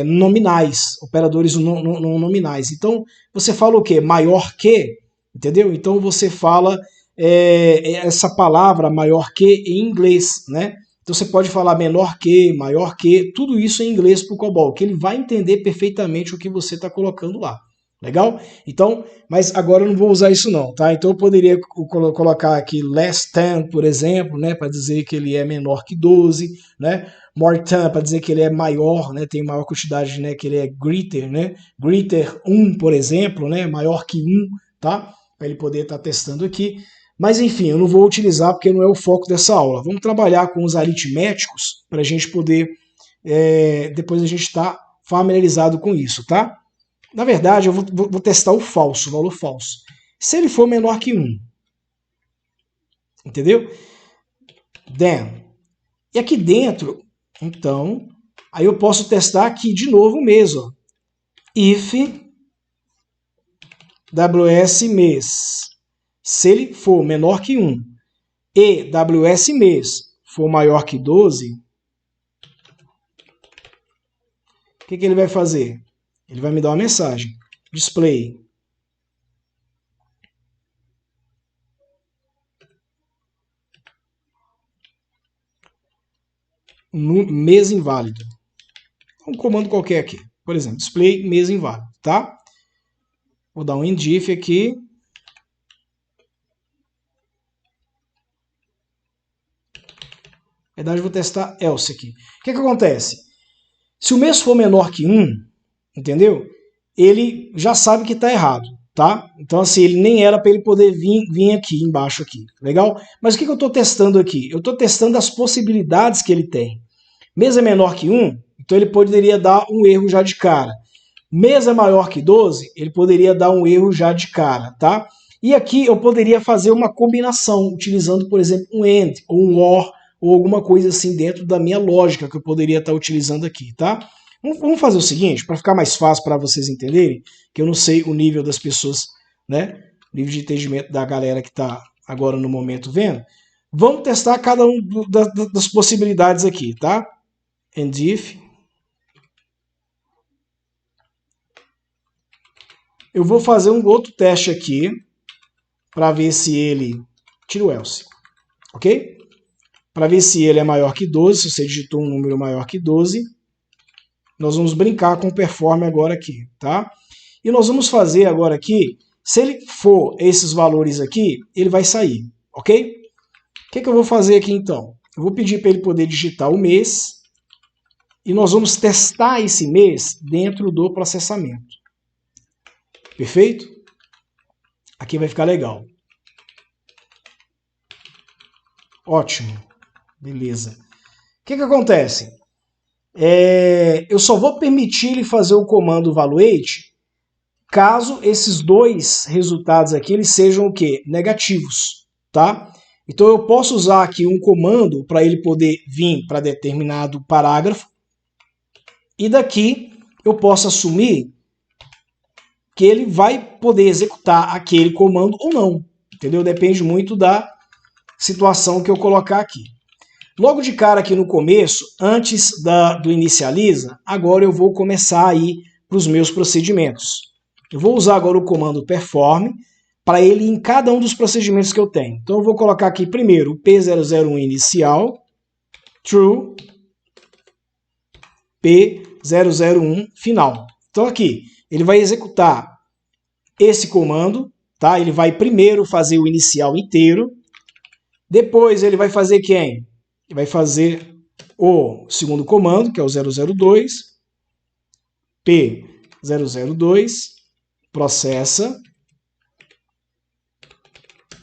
nominais, operadores não nominais. Então, você fala o quê? Maior que, entendeu? Então, você fala essa palavra maior que em inglês, né? Então, você pode falar menor que, maior que, tudo isso em inglês para o COBOL, que ele vai entender perfeitamente o que você está colocando lá. Legal? Então, mas agora eu não vou usar isso não, tá? Então eu poderia colocar aqui less than, por exemplo, né, para dizer que ele é menor que 12, né? More than para dizer que ele é maior, né, tem maior quantidade, né, que ele é greater, né? Greater 1, por exemplo, né, maior que 1, tá? Para ele poder estar testando aqui. Mas enfim, eu não vou utilizar porque não é o foco dessa aula. Vamos trabalhar com os aritméticos para a gente poder, depois a gente estar familiarizado com isso, tá? Na verdade, eu vou testar o falso, o valor falso. Se ele for menor que 1, entendeu? Then. E aqui dentro, então, aí eu posso testar aqui de novo mesmo. If ws mês, se ele for menor que 1 e ws mês for maior que 12, o que ele vai fazer? Ele vai me dar uma mensagem. Display. Mês inválido. Um comando qualquer aqui. Por exemplo, display mês inválido, tá? Vou dar um endif aqui. Na verdade, eu vou testar else aqui. O que acontece? Se o mês for menor que 1, entendeu? Ele já sabe que está errado, tá? Então, assim, ele nem era para ele poder vir aqui embaixo aqui, legal? Mas o que eu estou testando aqui? Eu estou testando as possibilidades que ele tem. Mês é menor que 1, então ele poderia dar um erro já de cara. Mês é maior que 12, ele poderia dar um erro já de cara, tá? E aqui eu poderia fazer uma combinação, utilizando, por exemplo, um AND ou um OR, ou alguma coisa assim dentro da minha lógica que eu poderia estar utilizando aqui, tá? Vamos fazer o seguinte, para ficar mais fácil para vocês entenderem, que eu não sei o nível das pessoas, né? O nível de entendimento da galera que está agora no momento vendo. Vamos testar cada um das possibilidades aqui, tá? And if. Eu vou fazer um outro teste aqui para ver se ele... Tira o else, ok? Para ver se ele é maior que 12, se você digitou um número maior que 12. Nós vamos brincar com o perform agora aqui, tá? E nós vamos fazer agora aqui, se ele for esses valores aqui, ele vai sair, ok? O que eu vou fazer aqui então? Eu vou pedir para ele poder digitar o mês, e nós vamos testar esse mês dentro do processamento. Perfeito? Aqui vai ficar legal. Ótimo. Beleza. O que acontece? Eu só vou permitir ele fazer o comando evaluate caso esses dois resultados aqui eles sejam o quê? Negativos, tá? Então eu posso usar aqui um comando para ele poder vir para determinado parágrafo e daqui eu posso assumir que ele vai poder executar aquele comando ou não, entendeu? Depende muito da situação que eu colocar aqui. Logo de cara aqui no começo, antes do inicializa, agora eu vou começar a ir para os meus procedimentos. Eu vou usar agora o comando perform para ele em cada um dos procedimentos que eu tenho. Então eu vou colocar aqui primeiro o P001 inicial, true, P001 final. Então aqui, ele vai executar esse comando, tá? Ele vai primeiro fazer o inicial inteiro, depois ele vai fazer quem? Ele vai fazer o segundo comando, que é o 002, P002, processa,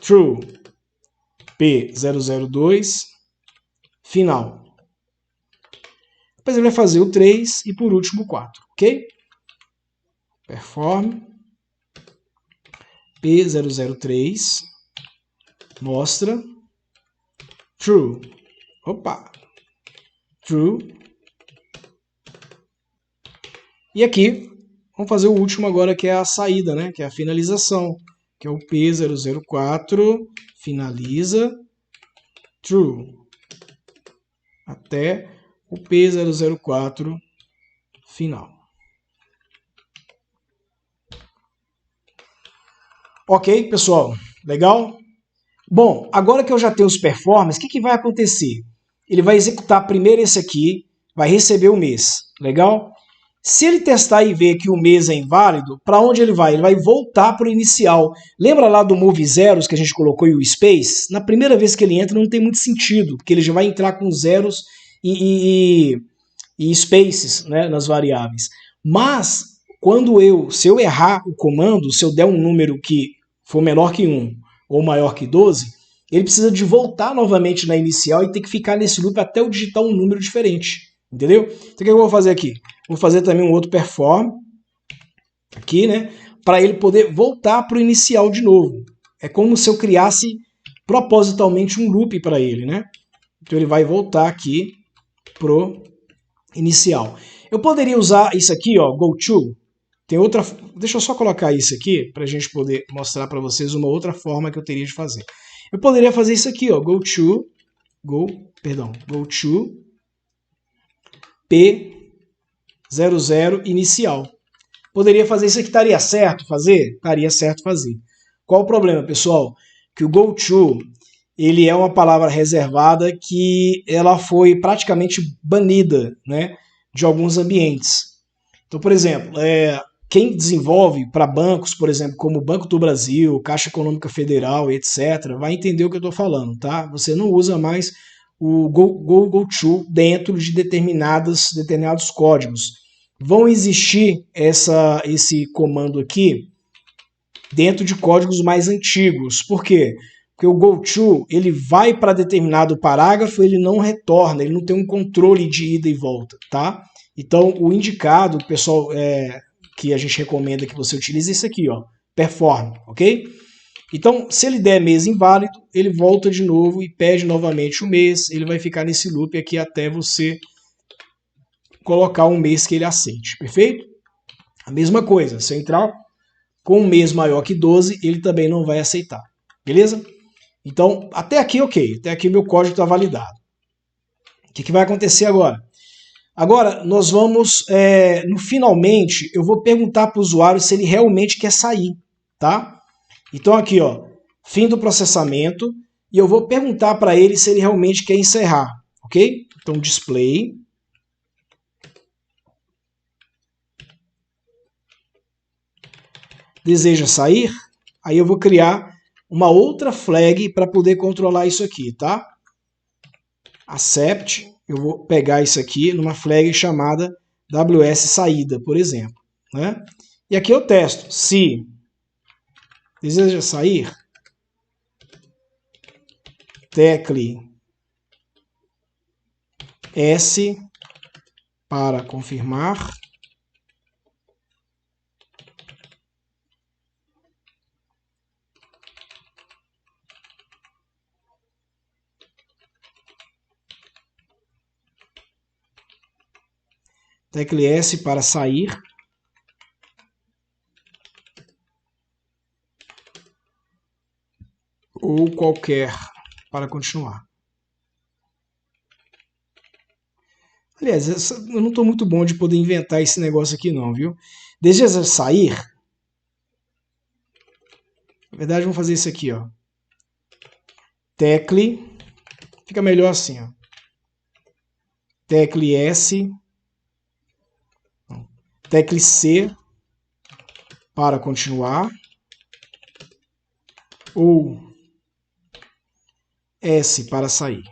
true, P002, final. Depois ele vai fazer o 3 e por último o 4, ok? Perform, P003, mostra, true, opa, true, e aqui vamos fazer o último agora que é a saída, né? Que é a finalização, que é o P004, finaliza, true, até o P004 final. Ok, pessoal? Legal? Bom, agora que eu já tenho os performances, o que vai acontecer? Ele vai executar primeiro esse aqui, vai receber o mês. Legal? Se ele testar e ver que o mês é inválido, para onde ele vai? Ele vai voltar para o inicial. Lembra lá do move zeros que a gente colocou em o space? Na primeira vez que ele entra não tem muito sentido, porque ele já vai entrar com zeros e spaces, né, nas variáveis. Mas, se eu errar o comando, se eu der um número que for menor que 1 ou maior que 12, ele precisa de voltar novamente na inicial e ter que ficar nesse loop até eu digitar um número diferente. Entendeu? Então o que eu vou fazer aqui? Vou fazer também um outro perform, aqui, né? Para ele poder voltar para o inicial de novo. É como se eu criasse propositalmente um loop para ele, né? Então ele vai voltar aqui pro inicial. Eu poderia usar isso aqui, ó, goTo. Tem outra. Deixa eu só colocar isso aqui para a gente poder mostrar para vocês uma outra forma que eu teria de fazer. Eu poderia fazer isso aqui, ó, goTo P00 inicial. Poderia fazer isso aqui, estaria certo fazer? Estaria certo fazer. Qual o problema, pessoal? Que o goTo, ele é uma palavra reservada que ela foi praticamente banida, né, de alguns ambientes. Então, por exemplo, quem desenvolve para bancos, por exemplo, como o Banco do Brasil, Caixa Econômica Federal, etc., vai entender o que eu estou falando, tá? Você não usa mais o goTo dentro de determinados códigos. Vão existir esse comando aqui dentro de códigos mais antigos. Por quê? Porque o goTo, ele vai para determinado parágrafo, ele não retorna, ele não tem um controle de ida e volta, tá? Então, o indicado, pessoal, que a gente recomenda que você utilize é esse aqui, ó, perform, ok? Então, se ele der mês inválido, ele volta de novo e pede novamente o mês, ele vai ficar nesse loop aqui até você colocar um mês que ele aceite, perfeito? A mesma coisa, se eu entrar com um mês maior que 12, ele também não vai aceitar, beleza? Então, até aqui ok, até aqui meu código está validado. O que vai acontecer agora? Agora, nós vamos, no finalmente, eu vou perguntar para o usuário se ele realmente quer sair, tá? Então aqui, ó, fim do processamento, e eu vou perguntar para ele se ele realmente quer encerrar, ok? Então, display. Deseja sair? Aí eu vou criar uma outra flag para poder controlar isso aqui, tá? Accept. eu vou pegar isso aqui numa flag chamada WS saída, por exemplo, né? E aqui eu testo. Se deseja sair, tecle S para confirmar. Tecle S para sair. Ou qualquer para continuar. Aliás, eu não estou muito bom de poder inventar esse negócio aqui não, viu? Deseja sair. Na verdade, vamos fazer isso aqui, ó. Tecle. Fica melhor assim, ó. Tecle S. Tecle C para continuar. Ou S para sair.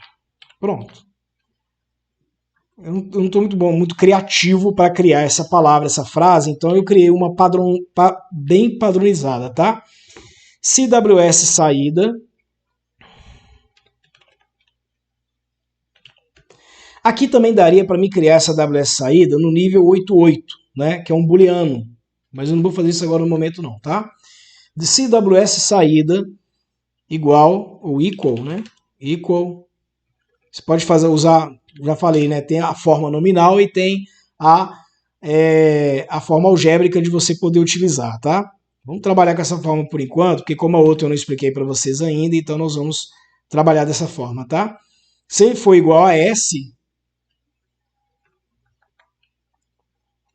Pronto. Eu não estou muito criativo para criar essa palavra, essa frase, então eu criei uma bem padronizada, tá? Se WS saída. Aqui também daria para mim criar essa WS saída no nível 88, né? Que é um booleano. Mas eu não vou fazer isso agora no momento não, tá? De se WS saída igual, ou equal, né? Equal. Você pode usar, já falei, né? Tem a forma nominal e tem a forma algébrica de você poder utilizar, tá? Vamos trabalhar com essa forma por enquanto, porque como a outra eu não expliquei para vocês ainda, então nós vamos trabalhar dessa forma, tá? Se ele for igual a S,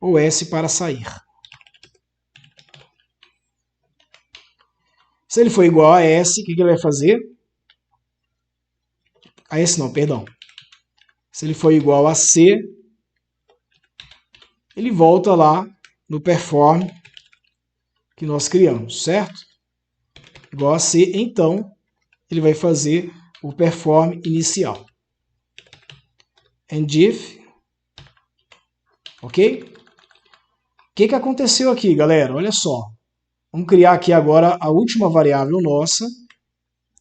ou S para sair. Se ele for igual a S, o que ele vai fazer? A S não, perdão. Se ele for igual a C, ele volta lá no perform que nós criamos, certo? Igual a C, então ele vai fazer o perform inicial. And if, ok? O que aconteceu aqui, galera? Olha só. Vamos criar aqui agora a última variável nossa,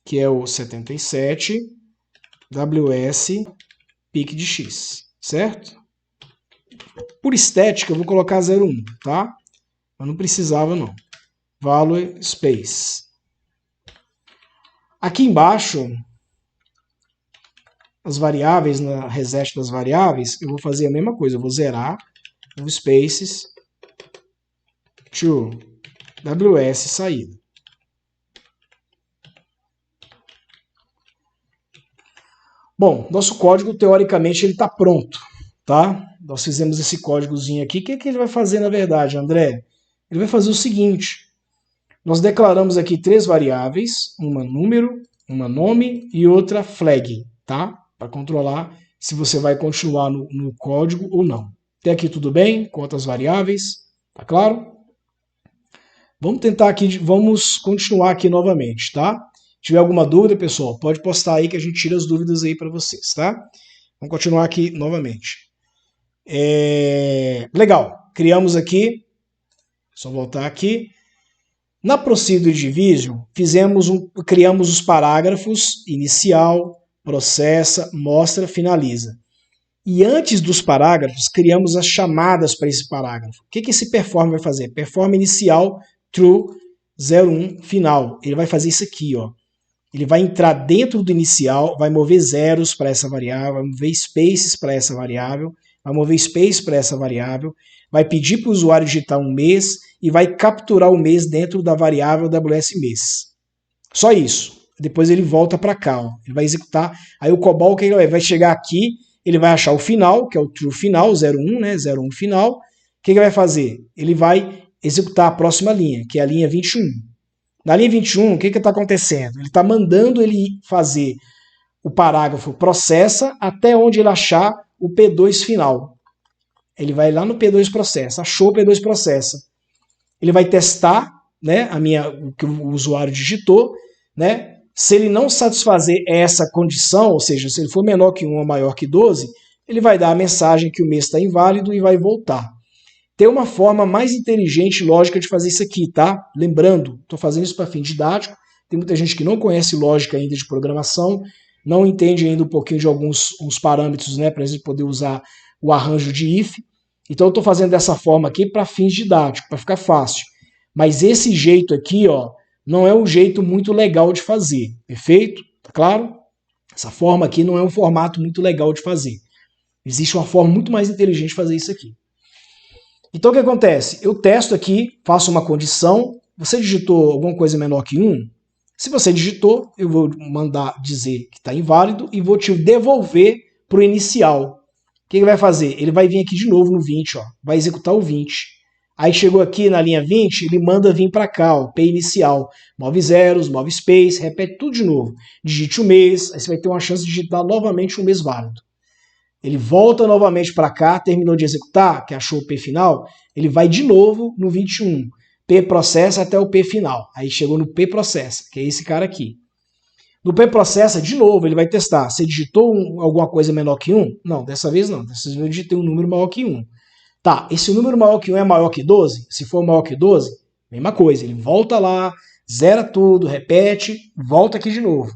que é o 77, WS, pic de x, certo? Por estética, eu vou colocar 0,1, tá? Mas não precisava, não. Value space. Aqui embaixo, as variáveis, na reset das variáveis, eu vou fazer a mesma coisa. Eu vou zerar o spaces to WS saída. Bom, nosso código, teoricamente, ele está pronto, tá? Nós fizemos esse códigozinho aqui. O que ele vai fazer, na verdade, André? Ele vai fazer o seguinte. Nós declaramos aqui 3 variáveis, uma número, uma nome e outra flag, tá? Para controlar se você vai continuar no código ou não. Até aqui tudo bem? Quanto às variáveis? Tá claro? Vamos tentar aqui, vamos continuar aqui novamente, tá? Se tiver alguma dúvida, pessoal, pode postar aí que a gente tira as dúvidas aí para vocês, tá? Vamos continuar aqui novamente. Legal, criamos aqui, só voltar aqui. Na Procedure Division, criamos os parágrafos inicial, processa, mostra, finaliza. E antes dos parágrafos, criamos as chamadas para esse parágrafo. O que esse perform vai fazer? Perform inicial, true, 01, final. Ele vai fazer isso aqui, ó. Ele vai entrar dentro do inicial, vai mover zeros para essa variável, vai mover spaces para essa variável, vai mover space para essa variável, vai pedir para o usuário digitar um mês e vai capturar o mês dentro da variável WS mês. Só isso. Depois ele volta para cá, ó. Ele vai executar. Aí o COBOL que ele vai chegar aqui, ele vai achar o final, que é o true final, 01, né? 01 final. O que ele vai fazer? Ele vai executar a próxima linha, que é a linha 21. Na linha 21, o que está acontecendo? Ele está mandando ele fazer o parágrafo processa até onde ele achar o P2 final. Ele vai lá no P2 processa, achou o P2 processa. Ele vai testar, né, o que o usuário digitou, né? Se ele não satisfazer essa condição, ou seja, se ele for menor que 1 ou maior que 12, ele vai dar a mensagem que o mês está inválido e vai voltar. Tem uma forma mais inteligente e lógica de fazer isso aqui, tá? Lembrando, estou fazendo isso para fim didático, tem muita gente que não conhece lógica ainda de programação, não entende ainda um pouquinho de alguns parâmetros, né, para a gente poder usar o arranjo de if. Então eu estou fazendo dessa forma aqui para fins didáticos, para ficar fácil. Mas esse jeito aqui, ó, não é um jeito muito legal de fazer, perfeito? Tá claro? Essa forma aqui não é um formato muito legal de fazer. Existe uma forma muito mais inteligente de fazer isso aqui. Então o que acontece? Eu testo aqui, faço uma condição, você digitou alguma coisa menor que 1? Se você digitou, eu vou mandar dizer que está inválido e vou te devolver para o inicial. O que ele vai fazer? Ele vai vir aqui de novo no 20, ó, vai executar o 20. Aí chegou aqui na linha 20, ele manda vir para cá, ó, P inicial. Move zeros, move space, repete tudo de novo. Digite o mês, aí você vai ter uma chance de digitar novamente um mês válido. Ele volta novamente para cá, terminou de executar, que achou o P final, ele vai de novo no 21. P processa até o P final. Aí chegou no P processa, que é esse cara aqui. No P processa, de novo, ele vai testar. Você digitou alguma coisa menor que 1? Não, dessa vez não. Dessa vez eu digitei um número maior que 1. Tá, esse número maior que 1 é maior que 12? Se for maior que 12, mesma coisa. Ele volta lá, zera tudo, repete, volta aqui de novo.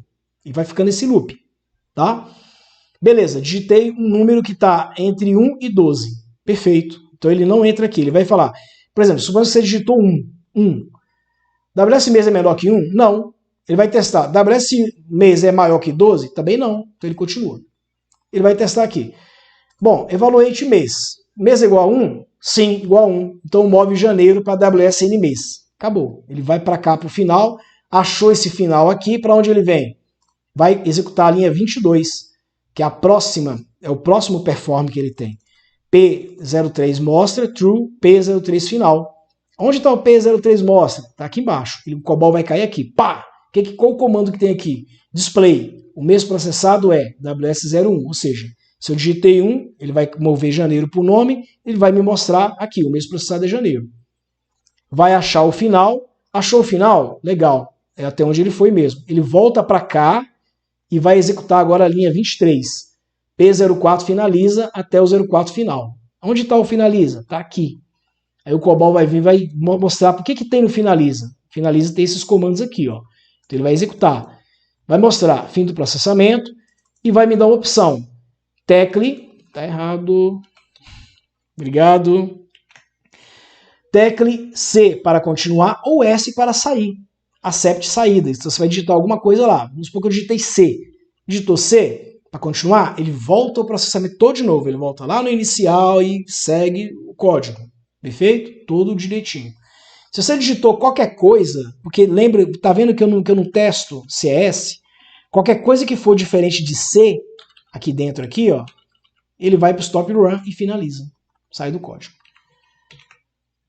E vai ficando esse loop, tá? Beleza, digitei um número que está entre 1 e 12. Perfeito. Então ele não entra aqui. Ele vai falar, por exemplo, suponha que você digitou 1. WS mês é menor que 1? Não. Ele vai testar. WS mês é maior que 12? Também não. Então ele continua. Ele vai testar aqui. Bom, evaluate mês. Mês é igual a 1? Sim, igual a 1. Então move janeiro para WSN mês. Acabou. Ele vai para cá para o final. Achou esse final aqui. Para onde ele vem? Vai executar a linha 22. Que é a próxima, é o próximo perform que ele tem. P03 mostra, true, P03 final. Onde está o P03 mostra? Está aqui embaixo. O COBOL vai cair aqui. Pá! Qual o comando que tem aqui? Display. O mês processado é WS01, ou seja, se eu digitei 1, ele vai mover janeiro para o nome, ele vai me mostrar aqui, o mês processado é janeiro. Vai achar o final. Achou o final? Legal. É até onde ele foi mesmo. Ele volta para cá, e vai executar agora a linha 23. P04 finaliza até o 04 final. Onde está o finaliza? Está aqui. Aí o COBOL vai vir e vai mostrar por que tem no finaliza. Finaliza tem esses comandos aqui, ó. Então ele vai executar. Vai mostrar fim do processamento e vai me dar uma opção. Tecle, tá errado. Obrigado. Tecle C para continuar ou S para sair. Accept saída. Então você vai digitar alguma coisa lá. Vamos supor que eu digitei C. Digitou C, para continuar, ele volta o processamento todo de novo. Ele volta lá no inicial e segue o código. Perfeito? Tudo direitinho. Se você digitou qualquer coisa, porque lembra, tá vendo que eu não testo CS? Qualquer coisa que for diferente de C, aqui dentro, aqui, ó, ele vai para o stop run e finaliza. Sai do código.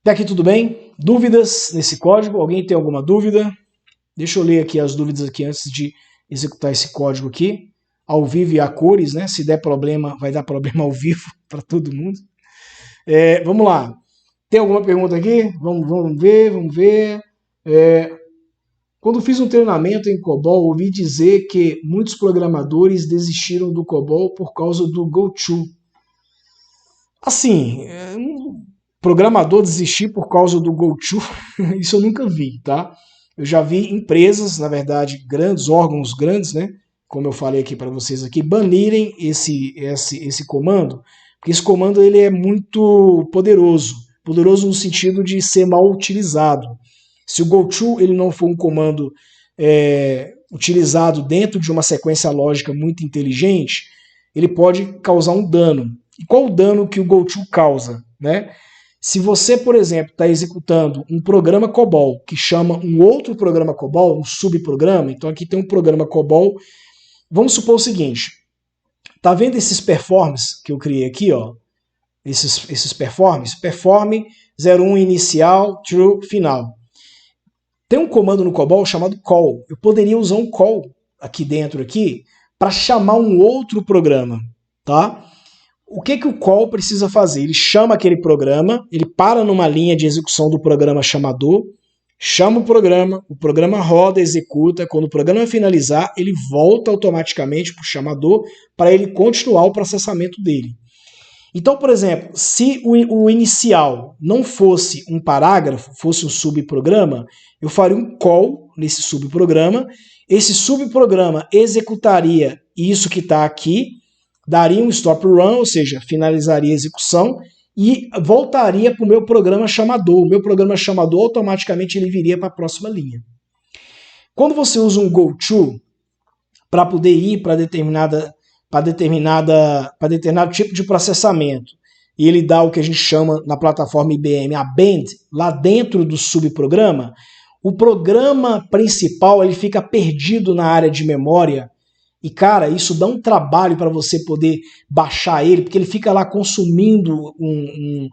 Até aqui tudo bem? Dúvidas nesse código? Alguém tem alguma dúvida? Deixa eu ler aqui as dúvidas aqui antes de executar esse código aqui. Ao vivo e a cores, né? Se der problema, vai dar problema ao vivo para todo mundo. Vamos lá. Tem alguma pergunta aqui? Vamos ver. Quando fiz um treinamento em COBOL, ouvi dizer que muitos programadores desistiram do COBOL por causa do GoTo. Assim, programador desistir por causa do GoTo, isso eu nunca vi, tá? Eu já vi empresas, na verdade, grandes, órgãos grandes, né? Como eu falei aqui para vocês aqui, banirem esse comando, porque esse comando ele é muito poderoso no sentido de ser mal utilizado. Se o GoTo ele não for um comando utilizado dentro de uma sequência lógica muito inteligente, ele pode causar um dano. E qual o dano que o GoTo causa, né? Se você, por exemplo, está executando um programa COBOL que chama um outro programa COBOL, um subprograma, então aqui tem um programa COBOL, vamos supor o seguinte, tá vendo esses performs que eu criei aqui, ó? Esses performs? Perform 01 inicial, true, final. Tem um comando no COBOL chamado call. Eu poderia usar um call aqui dentro para chamar um outro programa, tá? O que o call precisa fazer? Ele chama aquele programa, ele para numa linha de execução do programa chamador, chama o programa roda, executa, quando o programa finalizar, ele volta automaticamente para o chamador para ele continuar o processamento dele. Então, por exemplo, se o inicial não fosse um parágrafo, fosse um subprograma, eu faria um call nesse subprograma, esse subprograma executaria isso que está aqui, daria um stop run, ou seja, finalizaria a execução, e voltaria para o meu programa chamador. O meu programa chamador automaticamente ele viria para a próxima linha. Quando você usa um goTo para poder ir para determinado tipo de processamento, e ele dá o que a gente chama na plataforma IBM a band, lá dentro do subprograma, o programa principal ele fica perdido na área de memória. E, cara, isso dá um trabalho para você poder baixar ele, porque ele fica lá consumindo um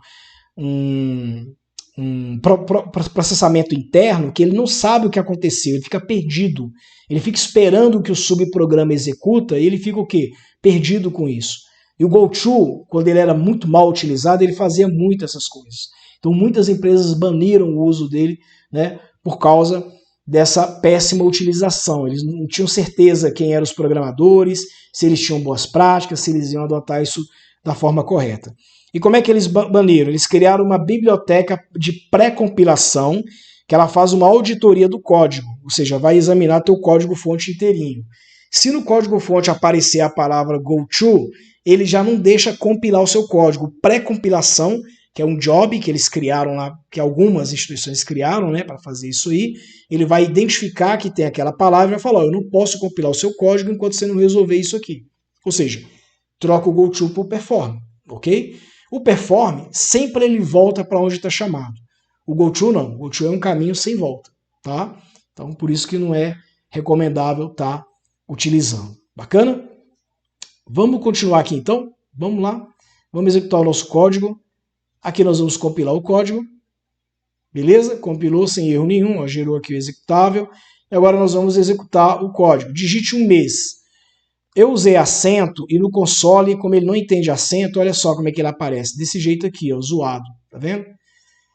processamento interno que ele não sabe o que aconteceu, ele fica perdido. Ele fica esperando que o subprograma executa e ele fica o quê? Perdido com isso. E o goTo, quando ele era muito mal utilizado, ele fazia muito essas coisas. Então muitas empresas baniram o uso dele, né, por causa dessa péssima utilização. Eles não tinham certeza quem eram os programadores, se eles tinham boas práticas, se eles iam adotar isso da forma correta. E como é que eles baniram? Eles criaram uma biblioteca de pré-compilação que ela faz uma auditoria do código, ou seja, vai examinar teu código-fonte inteirinho. Se no código-fonte aparecer a palavra goTo, ele já não deixa compilar o seu código. Pré-compilação, que é um job que eles criaram lá, que algumas instituições criaram, né, para fazer isso aí, ele vai identificar que tem aquela palavra e vai falar, eu não posso compilar o seu código enquanto você não resolver isso aqui. Ou seja, troca o goTo por perform, ok? O perform, sempre ele volta para onde está chamado. O goTo não, o goTo é um caminho sem volta, tá? Então, por isso que não é recomendável estar utilizando. Bacana? Vamos continuar aqui então? Vamos lá. Vamos executar o nosso código. Aqui nós vamos compilar o código. Beleza? Compilou sem erro nenhum, ó, gerou aqui o executável. E agora nós vamos executar o código. Digite um mês. Eu usei acento e no console, como ele não entende acento, olha só como é que ele aparece. Desse jeito aqui, ó, zoado. Tá vendo?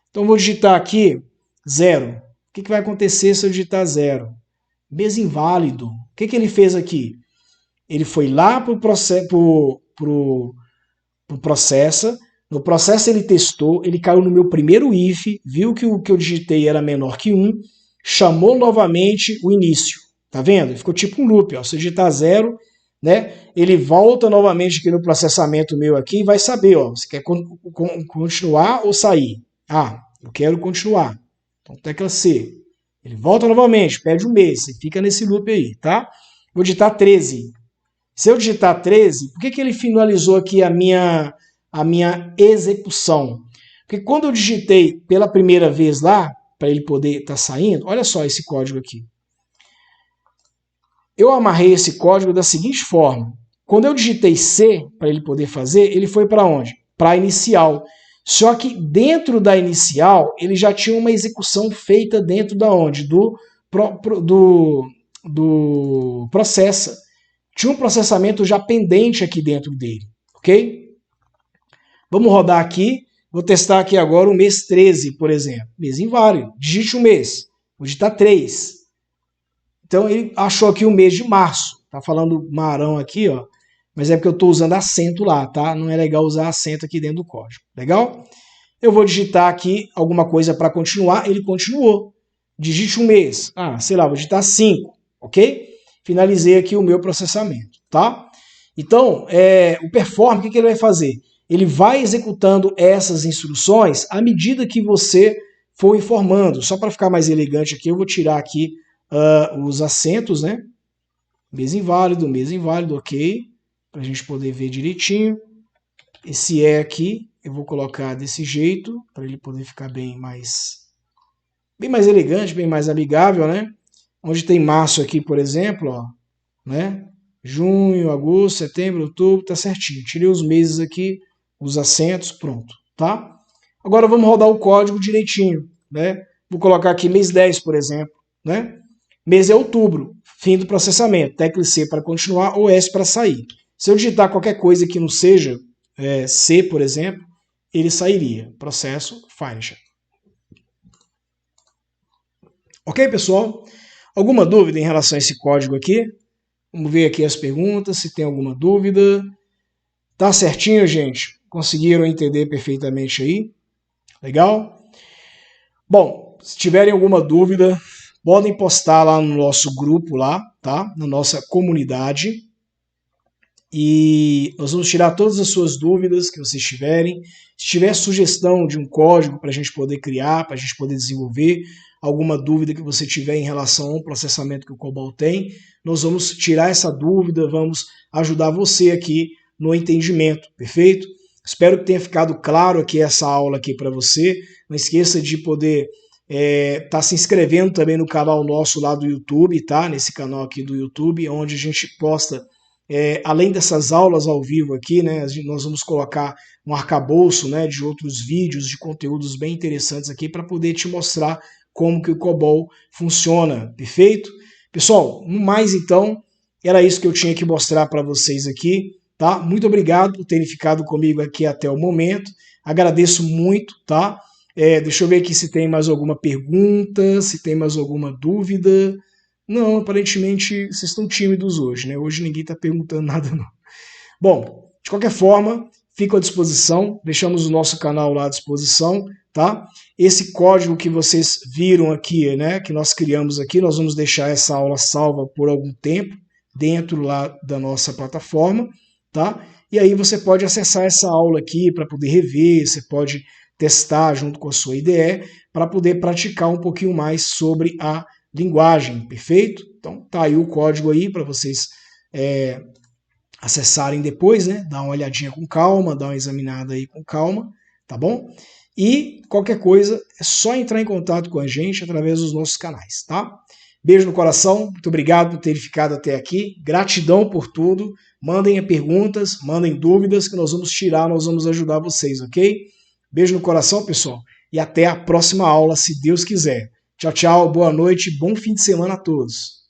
Então vou digitar aqui 0. O que vai acontecer se eu digitar 0? Mês inválido. O que ele fez aqui? Ele foi lá para o processo. No processo ele testou, ele caiu no meu primeiro if, viu que o que eu digitei era menor que 1, chamou novamente o início. Tá vendo? Ficou tipo um loop. Ó. Se eu digitar 0, né, ele volta novamente aqui no processamento meu aqui e vai saber, ó, você quer continuar ou sair? Ah, eu quero continuar. Então, tecla C. Ele volta novamente, pede um mês, e fica nesse loop aí, tá? Vou digitar 13. Se eu digitar 13, por que ele finalizou aqui a minha execução? Porque quando eu digitei pela primeira vez lá, para ele poder estar saindo, olha só esse código aqui. Eu amarrei esse código da seguinte forma. Quando eu digitei C, para ele poder fazer, ele foi para onde? Para a inicial. Só que dentro da inicial, ele já tinha uma execução feita dentro da onde? Do processa. Tinha um processamento já pendente aqui dentro dele, ok? Vamos rodar aqui. Vou testar aqui agora o mês 13, por exemplo. Mês inválido. Digite um mês. Vou digitar 3. Então ele achou aqui o mês de março. Tá falando marão aqui, ó. Mas é porque eu estou usando acento lá, tá? Não é legal usar acento aqui dentro do código. Legal? Eu vou digitar aqui alguma coisa para continuar. Ele continuou. Digite um mês. Ah, sei lá, vou digitar 5. Ok? Finalizei aqui o meu processamento, tá? Então, o perform, o que ele vai fazer? Ele vai executando essas instruções à medida que você for informando. Só para ficar mais elegante aqui, eu vou tirar aqui os acentos, né? Mês inválido, ok? Para a gente poder ver direitinho. Esse aqui, eu vou colocar desse jeito, para ele poder ficar bem mais elegante, bem mais amigável, né? Onde tem março aqui, por exemplo, ó, né? Junho, agosto, setembro, outubro, tá certinho. Tirei os meses aqui, os acentos, pronto, tá? Agora vamos rodar o código direitinho, né? Vou colocar aqui mês 10, por exemplo, né? Mês é outubro, fim do processamento. Tecla C para continuar ou S para sair. Se eu digitar qualquer coisa que não seja C, por exemplo, ele sairia. Processo, finish. Ok, pessoal? Alguma dúvida em relação a esse código aqui? Vamos ver aqui as perguntas, se tem alguma dúvida. Tá certinho, gente? Conseguiram entender perfeitamente aí? Legal? Bom, se tiverem alguma dúvida, podem postar lá no nosso grupo lá, tá? Na nossa comunidade. E nós vamos tirar todas as suas dúvidas que vocês tiverem. Se tiver sugestão de um código para a gente poder criar, para a gente poder desenvolver, alguma dúvida que você tiver em relação ao processamento que o COBOL tem, nós vamos tirar essa dúvida, vamos ajudar você aqui no entendimento, perfeito? Espero que tenha ficado claro aqui essa aula aqui para você. Não esqueça de poder tá se inscrevendo também no canal nosso lá do YouTube, tá? Nesse canal aqui do YouTube, onde a gente posta além dessas aulas ao vivo aqui, né, nós vamos colocar um arcabouço, né, de outros vídeos, de conteúdos bem interessantes aqui para poder te mostrar como que o COBOL funciona, perfeito? Pessoal, no mais então, era isso que eu tinha que mostrar para vocês aqui, tá? Muito obrigado por terem ficado comigo aqui até o momento, agradeço muito, tá? Deixa eu ver aqui se tem mais alguma pergunta, se tem mais alguma dúvida. Não, aparentemente vocês estão tímidos hoje, né? Hoje ninguém está perguntando nada, não. Bom, de qualquer forma, fico à disposição, deixamos o nosso canal lá à disposição, tá? Esse código que vocês viram aqui, né, que nós criamos aqui, nós vamos deixar essa aula salva por algum tempo dentro lá da nossa plataforma, tá? E aí você pode acessar essa aula aqui para poder rever, você pode testar junto com a sua IDE para poder praticar um pouquinho mais sobre a linguagem, perfeito? Então tá aí o código aí para vocês acessarem depois, né? Dar uma olhadinha com calma, dar uma examinada aí com calma, tá bom? E qualquer coisa é só entrar em contato com a gente através dos nossos canais, tá? Beijo no coração, muito obrigado por terem ficado até aqui, gratidão por tudo, mandem perguntas, mandem dúvidas que nós vamos tirar, nós vamos ajudar vocês, ok? Beijo no coração, pessoal, e até a próxima aula, se Deus quiser. Tchau, tchau, boa noite, bom fim de semana a todos.